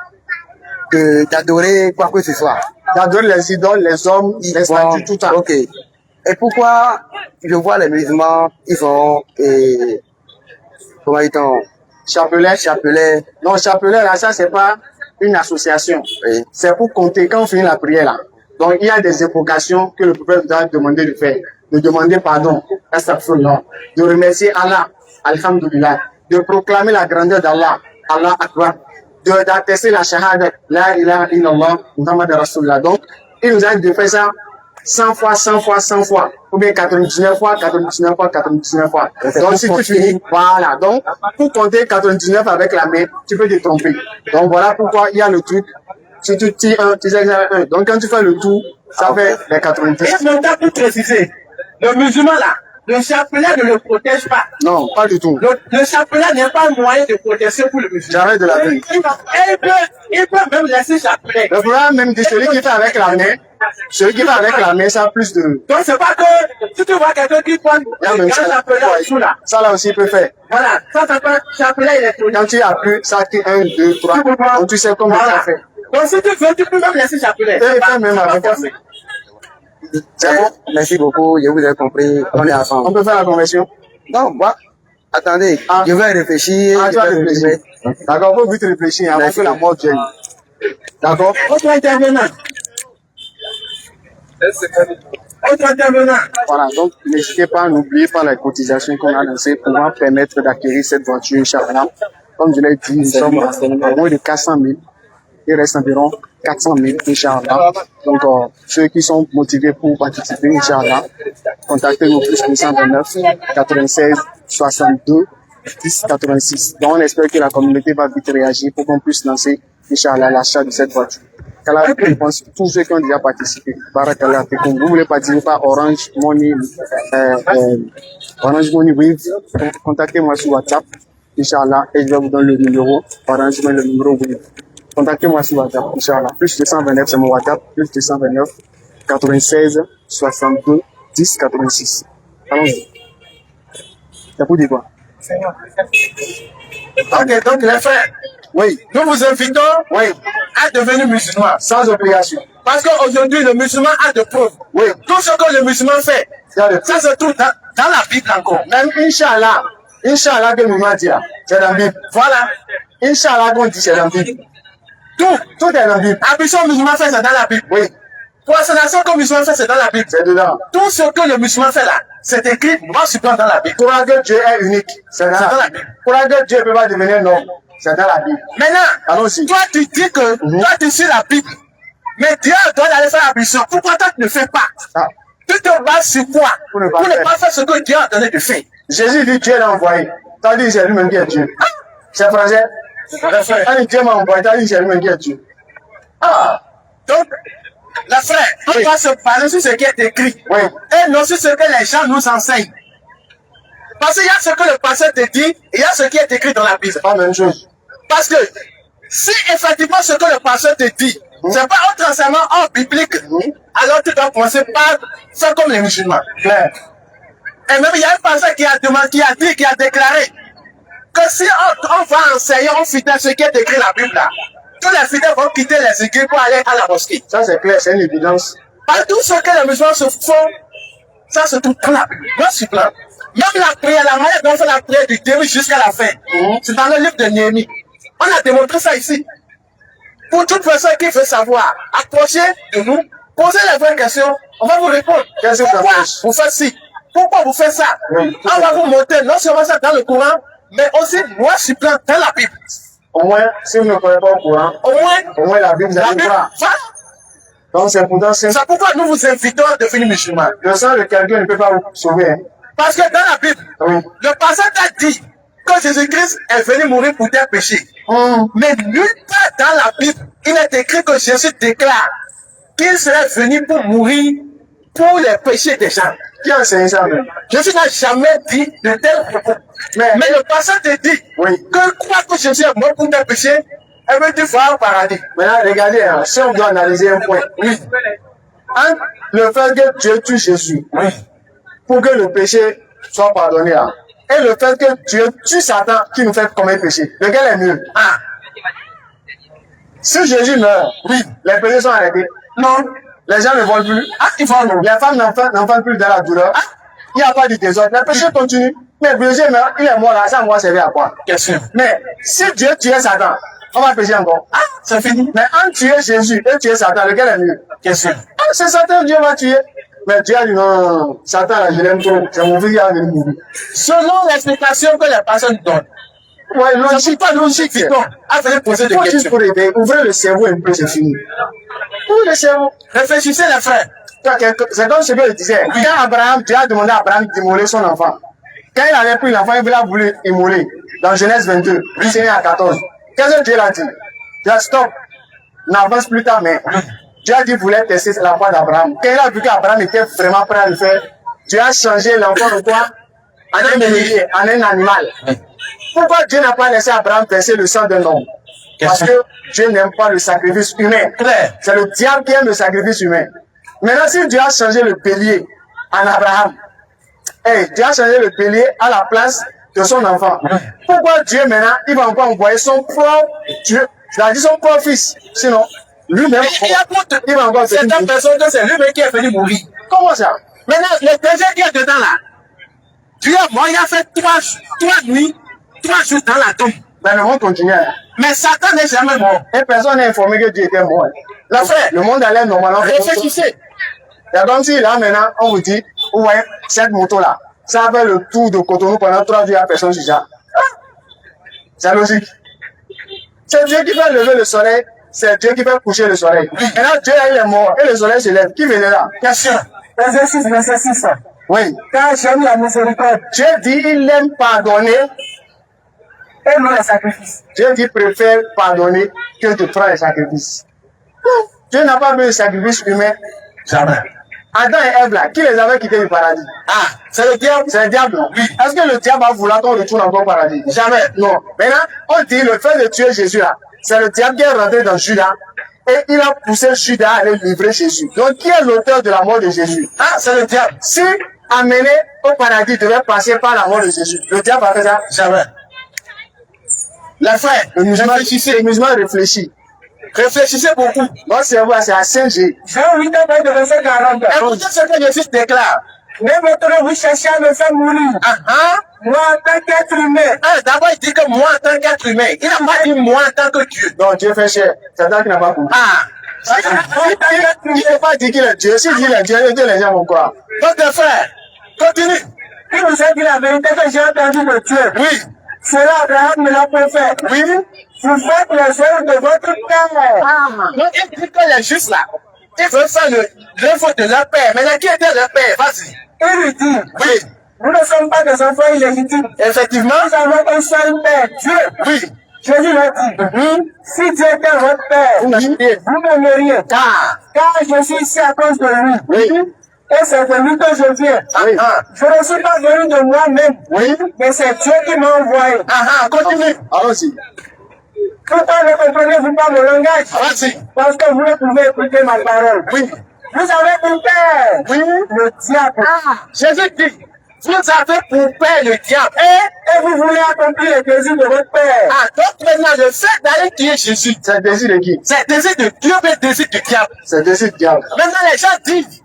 d'adorer quoi que ce soit. D'adorer les idoles, les hommes, les statues, tout ça. Ok. Et pourquoi je vois les musulmans, ils font, comment dit-on? Chapelet. Non, chapelet, là, ça, c'est pas une association. Oui. C'est pour compter quand on finit la prière, là. Donc, il y a des invocations que le prophète doit demander de faire. De demander pardon, astaghfirullah, de remercier Allah, alhamdulillah, de proclamer la grandeur d'Allah, Allah Akbar, d'attester la shahada, la ilaha illallah, Muhammad Rasulullah. Donc, il nous a dit de faire ça 100 fois, 100 fois, 100 fois, ou bien 99 fois, 99 fois, 99 fois. Donc, si tu finis, voilà. Donc, pour compter 99 avec la main, tu peux te tromper. Donc, voilà pourquoi il y a le truc. Si tu tires un, tu sais un. Donc, quand tu fais le tout, ça fait les 90. Et maintenant, pour préciser, le musulman là, le chapelet ne le protège pas. Non, pas du tout. Le chapelet n'est pas un moyen de protection pour le musulman. J'arrête de la vie. Il peut même laisser le chapelet. Le problème même dit celui qui fait avec la main, ça a plus de... Donc c'est pas que si tu vois quelqu'un qui prend un chapelet en dessous là. Ça là aussi il peut faire. Voilà, ça s'appelle chapelet électronique. Quand tu appuies, ça qui 1, 2, 3, donc tu sais comment ça fait. Donc si tu veux, tu peux même laisser le chapelet. Et il fait même avec ça. C'est bon. Merci beaucoup, je vous ai compris. On est ensemble. On peut faire la conversion? Non, moi, attendez, Ah. je vais réfléchir. Ah, tu vas réfléchir. D'accord, faut vite réfléchir avant que la mort vienne. D'accord? Autre intervenant. Autre intervenant. Voilà, donc n'hésitez pas, n'oubliez pas les cotisations qu'on a lancées pour pouvoir permettre d'acquérir cette voiture, Inch'Allah. Comme je l'ai dit, nous sommes à moins de 400 000. Il reste environ 400 000, Inch'Allah. Donc, ceux qui sont motivés pour participer, Inch'Allah, contactez-nous plus 229 96 62 10 86. Donc, on espère que la communauté va vite réagir pour qu'on puisse lancer, Inch'Allah, l'achat de cette voiture. Qu'Allah récompense tous ceux qui ont déjà participé. Barakallah. Vous voulez participer par Orange Money, Orange Money Wave, contactez-moi sur WhatsApp, Inch'Allah, et je vais vous donner le numéro, Orange Money, le numéro Wave. Contactez-moi sur WhatsApp, Inch'Allah. Plus 229, c'est mon WhatsApp. Plus 229, 96, 62, 10, 86. Allons-y. C'est pour dire quoi? Ok, donc les frères, Oui, nous vous invitons oui, à devenir musulmans. sans obligation. Parce qu'aujourd'hui, le musulman a de preuves. Oui, Tout ce que le musulman fait, ça se trouve dans la Bible encore. même Inch'Allah, Inch'Allah que nous m'a dit là, c'est dans la Bible. Voilà. Inch'Allah qu'on dit c'est dans la Bible. Tout est dans la Bible. Ambition musulman fait, c'est dans la Bible. Oui, Poissonnation que le musulman fait, c'est dans la Bible. c'est dedans. Tout ce que le musulman fait là, c'est écrit noir sur blanc dans la Bible. Croire que Dieu est unique, c'est dans C'est dans la la Bible. Bible. Croire que Dieu ne peut pas devenir un homme, c'est dans la Bible. Maintenant, Allons-y. toi tu dis que toi tu suis la Bible, mais Dieu doit aller faire la mission. Pourquoi toi tu ne fais pas? Ah. Tu te bases sur quoi? Pour ne Pour pas ne faire. pas faire ce que Dieu a donné de faire. Jésus dit Dieu l'a envoyé. T'as dit c'est lui-même qui est Dieu. C'est français. T'as dit Dieu m'a envoyé, t'as dit c'est lui-même qui est Dieu. Ah. Donc, la frère, on Oui. doit se baser sur ce qui est écrit. Oui. Et non sur ce que les gens nous enseignent. Parce qu'il y a ce que le pasteur te dit, et il y a ce qui est écrit dans la Bible. C'est pas la même chose. Parce que si effectivement ce que le pasteur te dit, c'est pas un enseignement hors biblique, alors tu dois commencer par faire comme les musulmans. Claire. Et même il y a un pasteur qui a demandé, qui a déclaré que si on va enseigner aux fidèles ce qui est écrit dans la Bible là, tous les fidèles vont quitter les églises pour aller à la mosquée. Ça, c'est clair, c'est une évidence. Par tout ce que les musulmans se font, ça se trouve dans la Bible. Moi, je suis plein. Même la prière, la manière dont on fait la prière du début jusqu'à la fin, c'est dans le livre de Néhémie. On a démontré ça ici. Pour toute personne qui veut savoir, approchez de nous, posez les vraies questions, on va vous répondre. Qu'est-ce que Pourquoi ça fait? vous faites ci? Pourquoi vous faites ça? On va vous montrer non seulement ça dans le Coran, mais aussi moi je suis plein dans la Bible. Au moins, si vous ne connaissez pas au courant, Au moins la Bible, vous la allez Bible. voir. Voilà. Donc, c'est pourtant, c'est C'est pourquoi nous vous invitons à devenir musulmans. le sang de quelqu'un ne peut pas vous sauver. Hein. Parce que dans la Bible, Oui. le passage a dit que Jésus-Christ est venu mourir pour tes péchés. Mais nulle part dans la Bible, il est écrit que Jésus déclare qu'il serait venu pour mourir pour les péchés des gens. Qui a enseigné ça même? Jésus n'a jamais dit de tels propos. Mais le passage te dit que croire que Jésus est mort pour tes péchés, elle veut dire voir au paradis. Maintenant, regardez, hein, si on doit analyser un point. Oui. Entre le fait que Dieu tue Jésus, pour que le péché soit pardonné, hein, et le fait que Dieu tue Satan qui nous fait commettre péché, lequel est mieux? Ah, Si Jésus meurt, oui, les péchés sont arrêtés. non. Les gens ne volent plus. Ah, ils vont nous. Les femmes n'enfantent plus dans la douleur. Il n'y a pas de désordre. Les péchés continuent. Mais Jésus meurt, il est mort là, ça va servir à quoi? Question. Mais si Dieu tuait Satan, on va pécher encore. Ah, c'est fini. Mais en tuer Jésus et tuer Satan, lequel est mieux? Question. Ah, c'est Satan, Dieu va tuer. Mais Dieu a dit non, Satan, là, je l'aime trop. C'est mon fils qui a venir mourir. Selon l'explication que les personnes donnent, Ouais, je ne suis pas logique, non. À venir poser des faut juste questions. pour aider. Ouvrez le cerveau un peu, c'est fini. Ouvrez le cerveau. Réfléchissez les frères. C'est comme ce que je disais. Quand Abraham, Dieu a demandé à Abraham d'immoler son enfant. Quand il avait pris l'enfant, il a voulu immoler. Dans Genèse 22, verset 1 à 14. Qu'est-ce que Dieu a dit? Dieu a dit stop. N'avance plus ta main. Dieu a dit qu'il voulait tester la foi d'Abraham. Quand il a vu qu'Abraham était vraiment prêt à le faire, Dieu a changé l'enfant de quoi? En un bélier, en un animal. Pourquoi Dieu n'a pas laissé Abraham verser le sang d'un homme? Parce que Dieu n'aime pas le sacrifice humain. C'est le diable qui aime le sacrifice humain. Maintenant, si Dieu a changé le bélier en Abraham, Dieu a changé le bélier à la place de son enfant. Pourquoi Dieu maintenant, il va encore envoyer son propre Dieu, c'est-à-dire son propre fils? Sinon, lui-même, il va encore C'est ta personne que c'est lui-même qui est venu mourir. Comment ça? Maintenant, le deuxième qui est dedans là, Dieu, moi, il a fait 3 nuits, 3 jours dans la tombe. Mais le monde continue. Mais Satan n'est jamais mort. Et personne n'est informé que Dieu était mort. La frère, Le monde allait normalement. réfléchissez. C'est comme si là maintenant, on vous dit, ouais, cette moto-là, ça fait le tour de Cotonou pendant 3 jours, il n'y a personne sur ça. C'est logique. C'est Dieu qui fait lever le soleil, c'est Dieu qui fait coucher le soleil. Maintenant, Dieu il est mort et le soleil se lève. Qui venait là? Question. Exercice, verset 6. Oui. Car j'aime la miséricorde Dieu dit, il aime pardonner. et non le sacrifice. Dieu dit, préfère pardonner que de prendre les sacrifices. Dieu n'a pas besoin de sacrifices humains. Jamais. Adam et Ève là, qui les avait quittés du paradis? Ah, c'est le diable. C'est le diable. Oui. Est-ce que le diable va vouloir qu'on retourne encore au paradis? Jamais. Non. Maintenant, on dit le fait de tuer Jésus là, c'est le diable qui est rentré dans Judas et il a poussé Judas à aller livrer Jésus. Donc, qui est l'auteur de la mort de Jésus? Ah, c'est le diable. Si amené au paradis devait passer par la mort de Jésus, le diable a fait ça? Jamais. Les frères, Le musulman réfléchit. réfléchissez beaucoup. Notre cerveau, c'est à 5G. Jean 8 de verset 40. Écoutez ce que Jésus déclare. Ne vous cherchez à me faire mourir. Moi, en tant qu'être humain. D'abord, il dit que moi, en tant qu'être humain. Il n'a pas dit moi, en tant que Dieu. Donc, Dieu fait cher. C'est toi qui n'a pas compris. Il n'a pas dit qu'il est Dieu. S'il dit qu'il est Dieu, les gens vont croire. Donc, frère, continue. Il vous a dit la vérité que j'ai entendu de Dieu. Oui. Cela, Abraham me l'a fait. Oui. Vous faites les œuvres de votre père. Donc, il dit que les justes là, ils veulent faire l'œuvre de leur père. Maintenant, qui était leur père? Vas-y. Il lui dit, Oui. nous ne sommes pas des enfants illégitimes. Effectivement. Nous avons un seul père, Dieu. Oui. Jésus l'a dit, si Dieu était votre père, vous n'aimeriez. Car je suis ici à cause de lui. Oui. Et c'est de lui que je viens. Oui. Je ne suis pas venu de moi-même. Oui. Mais c'est Dieu qui m'a envoyé. Continue. Allons-y. Pourquoi ne comprenez-vous pas mon langage? Parce que vous ne pouvez écouter ma parole. Oui. Vous avez pour père le diable. Jésus dit, vous avez pour père le diable. Et vous voulez accomplir les désirs de votre père. Donc maintenant, le fait d'aller tuer Jésus, C'est le désir de qui? c'est le désir de Dieu, mais le désir du diable. C'est le désir du diable. Maintenant, les gens disent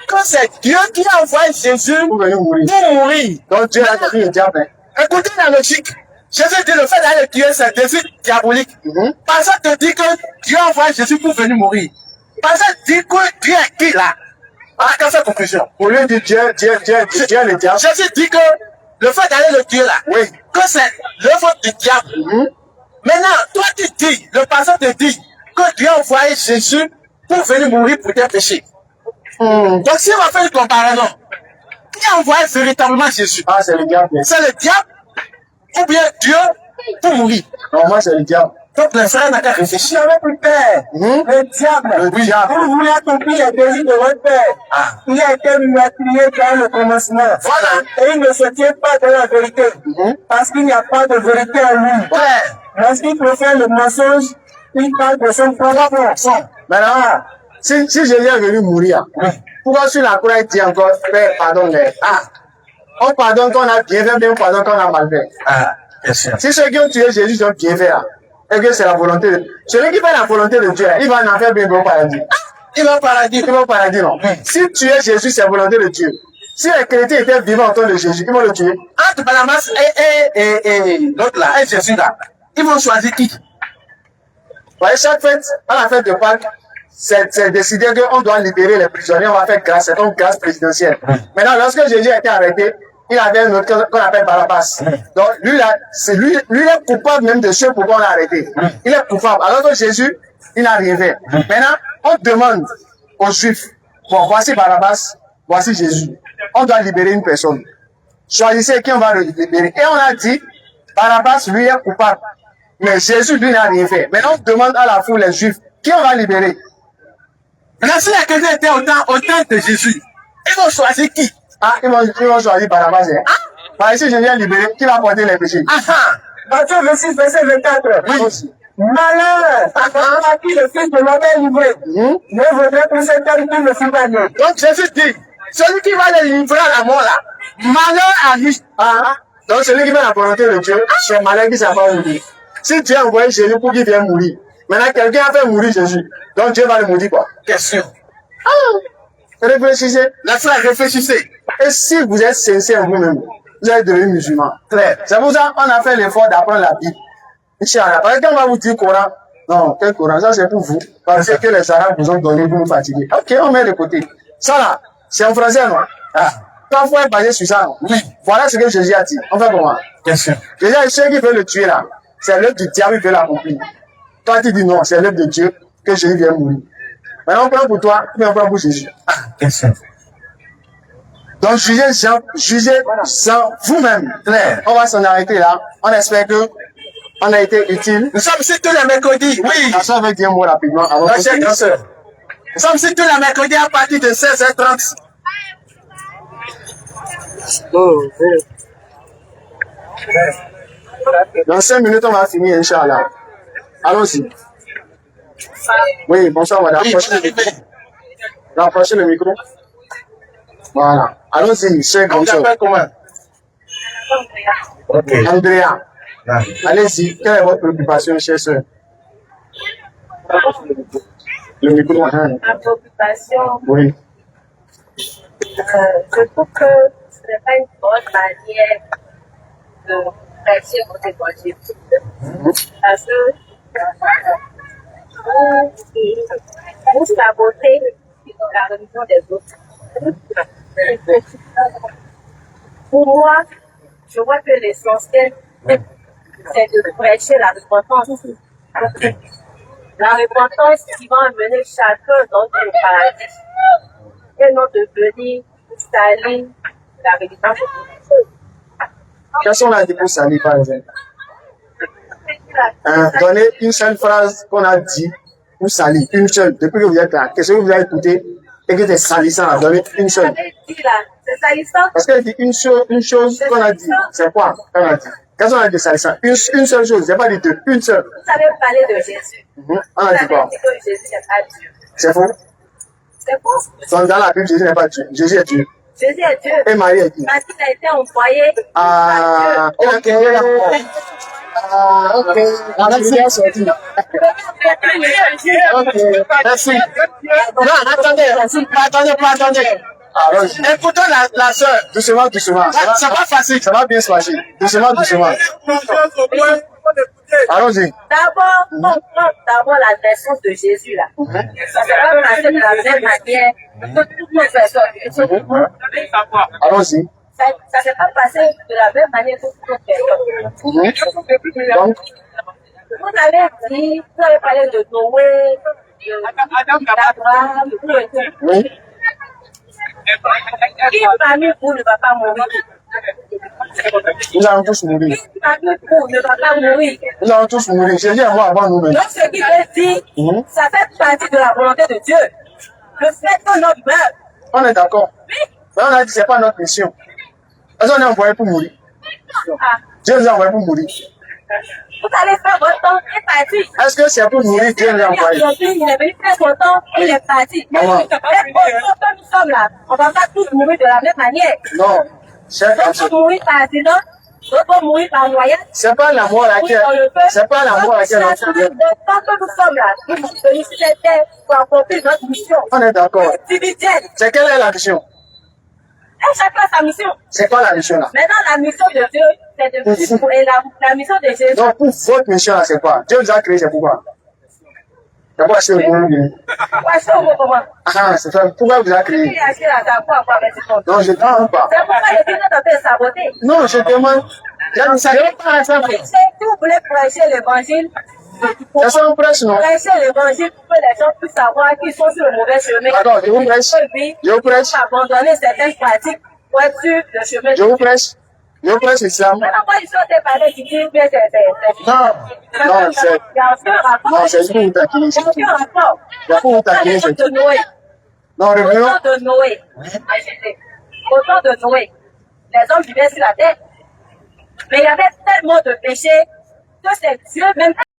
que c'est Dieu qui a envoyé Jésus Pour venir mourir. pour mourir. Donc Dieu a pris le diable. Écoutez la logique. Jésus dit le fait d'aller tuer, c'est le désir diabolique. Personne te dit que Dieu a envoyé Jésus pour venir mourir. Personne dit que Dieu est qui là? Quelle cette conclusion? Au lieu de Dieu est le diable. Jésus dit que le fait d'aller le tuer là, que c'est l'œuvre du diable. Maintenant, toi tu dis, le pasteur te dit que Dieu a envoyé Jésus pour venir mourir pour tes péchés. Donc si on va faire une comparaison, qui a envoyé véritablement Jésus? C'est le diable. C'est le diable ou bien Dieu pour mourir? Non, moi c'est le diable. Donc les frères n'ont qu'à réfléchir. Vous avez pour père le diable. Le diable. Vous voulez accomplir les désirs de votre père. Il a été meurtrier dans le commencement. Voilà. Et il ne se tient pas de la vérité. Parce qu'il n'y a pas de vérité en lui. Lorsqu'il profère le mensonge, il parle de son propre son. Maintenant, si Jésus est venu mourir, pourquoi sur la croix il dit encore, Père, pardonne-les? On pardonne quand on a bien fait, mais on pardonne quand on a mal fait. Si ceux qui ont tué Jésus sont bien faits, et que c'est la volonté de celui qui fait la volonté de Dieu, il va en faire bien au paradis. Il va au paradis. Il va au paradis, non. Si tuer Jésus, c'est la volonté de Dieu. Si les chrétiens étaient vivants en temps de Jésus, ils vont le tuer. Entre Barnabas et l'autre là, et Jésus là, ils vont choisir qui? Voyez, chaque fête, à la fête de Pâques, c'est décidé qu'on doit libérer les prisonniers, on va faire grâce, c'est comme grâce présidentielle. Maintenant, lorsque Jésus a été arrêté, il avait un autre qu'on appelle Barabbas. Donc, lui, là, c'est lui est coupable même de ce pourquoi on l'a arrêté. Il est coupable. Alors que Jésus, il n'a rien fait. Maintenant, on demande aux Juifs, bon, voici Barabbas, voici Jésus. On doit libérer une personne. Choisissez qui on va libérer. Et on a dit, Barabbas, lui, est coupable. Mais Jésus, lui, n'a rien fait. Maintenant, on demande à la foule, les Juifs, qui on va libérer? Maintenant, si les chrétiens étaient au temps de Jésus, ils vont choisir qui? Ils vont choisir Barabbas. Par ici, je viens libérer. Qui va porter les péchés? Matthieu 26, verset 24. Oui. Malheur à qui le Fils de l'homme est livré. Ne vaudrait pour cet homme qui ne fut pas né. Donc Jésus dit, celui qui va les livrer à la mort là, malheur à lui. Donc celui qui fait la volonté de Dieu, c'est malheur qui s'en va mourir. Si Dieu a envoyé Jésus pour qu'il vienne mourir, maintenant quelqu'un a fait mourir Jésus, donc Dieu va le mourir quoi? Question. Réfléchissez. Les frères, réfléchissez. Et si vous êtes sincère vous-même, vous êtes devenu musulman. C'est pour ça qu'on a fait l'effort d'apprendre la Bible. Inch'Allah. Parce que quand on va vous dire Coran, non, quel Coran, ça c'est pour vous. Parce que les Arabes vous ont donné pour vous fatiguer. Ok, on met de côté. Ça là, c'est en français, non? Quand vous êtes basé sur ça, voilà ce que Jésus a dit. On fait comment? Question. Jésus a dit, ceux qui veulent le tuer là, c'est l'œuvre du diable qui veut l'accomplir. Toi tu dis non, c'est l'œuvre de Dieu que Jésus vient mourir. Maintenant on prend pour toi, mais on prend pour Jésus. Question. Donc jugez sans vous-même. On va s'en arrêter là. On espère que on a été utile. Nous sommes ici tous les mercredis. Oui. La soeur veut dire un mot rapidement avant que nous sommes ici tous les mercredis à partir de 16h30. Dans 5 minutes, on va finir, Inch'Allah. Allons-y. Oui, bonsoir, madame. Rapprochez le micro. Voilà. Allons-y, c'est comme ça. Comment? Andrea. Allez-y. Quelle est votre préoccupation, chère soeur? Le micro. Ma préoccupation, Oui. je trouve que ce n'est pas une bonne manière de prêcher votre évangile. Parce que vous sabotez la religion des autres. Pour moi, je vois que l'essentiel, c'est de prêcher la repentance. La repentance qui va amener chacun dans le paradis. Et non de venir salir la religion. Quelles sont les pour salir, par exemple? Donnez une seule phrase qu'on a dit pour salir, une seule, depuis que vous êtes là. Qu'est-ce que vous avez écouté et que c'est salissant à donner une Vous seule. avez dit là, c'est salissant. Parce qu'elle dit une chose qu'on a dit. C'est quoi qu'on a dit? Qu'est-ce qu'on a dit salissant? Une seule chose, j'ai pas dit deux, une seule. Vous avez parlé de Jésus. On Vous a dit quoi? avez dit que Jésus n'est pas Dieu. C'est faux. C'est faux. Donc dans la Bible, Jésus n'est pas Dieu. Jésus est Dieu. Jésus est Dieu. Et Marie est qui? Parce qu'il a été envoyé Ah, par ok, d'accord. Ah, ok. La Bible est sortie. Ok, merci. Non, attendez. Alors, Écoutons la sœur. doucement. C'est pas facile. Ça va bien se passer. Doucement. Allons-y. D'abord, on prend d'abord la version de Jésus là. Ça sera passé de la même manière que toutes nos personnes. Allons-y. Ça ne s'est pas passé de la même manière que toutes nos personnes. Donc, Vous avez parlé de Noé, d'Abraham, de tout. oui. Qui parmi vous ne va pas mourir? Nous allons tous mourir. Qui parmi vous ne va pas mourir? Nous allons tous mourir. Jésus est mort avant nous-mêmes. Donc, ce qui veut dire, ça fait partie de la volonté de Dieu. Le fait que notre meurt. On est d'accord. Mais on a dit que ce n'est pas notre mission. Est-ce qu'on est envoyé pour mourir? Dieu nous a envoyé pour mourir. Vous allez faire votre temps, il est parti. Est-ce que c'est pour mourir Dieu nous a envoyé? Il est venu faire son temps, il est parti. Mais Maman. quand nous sommes là, on ne va pas tous mourir de la même manière. Non. C'est comme ça. D'autres vont mourir par accident, d'autres vont mourir par noyade. C'est pas la mort à laquelle, c'est pas la mort à laquelle on se Tant que nous sommes là, nous sommes venus sur cette terre pour accomplir notre mission. On est d'accord. Individuelle. C'est quelle est la mission? Et chacun sa mission. C'est quoi la mission là? Maintenant, la mission de Dieu, c'est de vivre. Et la mission de Jésus, Donc, pour votre mission là, c'est quoi? Dieu nous a créé, c'est pourquoi? C'est pourquoi c'est le bon Dieu. c'est au comment? Ah, c'est ça. Pourquoi vous a Il créé? a acheté la table pour avec ce compte. Non, je ne demande pas. C'est pourquoi les gens sont en train de saboter. Non, je demande. Je ne savais pas ça. Si vous voulez prêcher l'évangile, C'est ça, on prêche, non? prêcher l'évangile pour que les gens puissent savoir qu'ils sont sur le mauvais chemin. D'accord, je vous prêche. Je vous prêche. Abandonner certaines pratiques pour être sur le chemin. Je vous prêche. Je vous prêche l'islam. Maintenant, moi, ils sont des parents qui disent que c'est. Non, c'est. Il y a aucun rapport. Non, c'est pour vous taquiner. Il n'y a aucun rapport. Il y a pour vous taquiner, Au c'est temps de Noé. Non, revenons. Au temps de Noé. Au temps de Noé. Les hommes vivaient sur la terre. Mais il y avait tellement de péchés que c'est Dieu même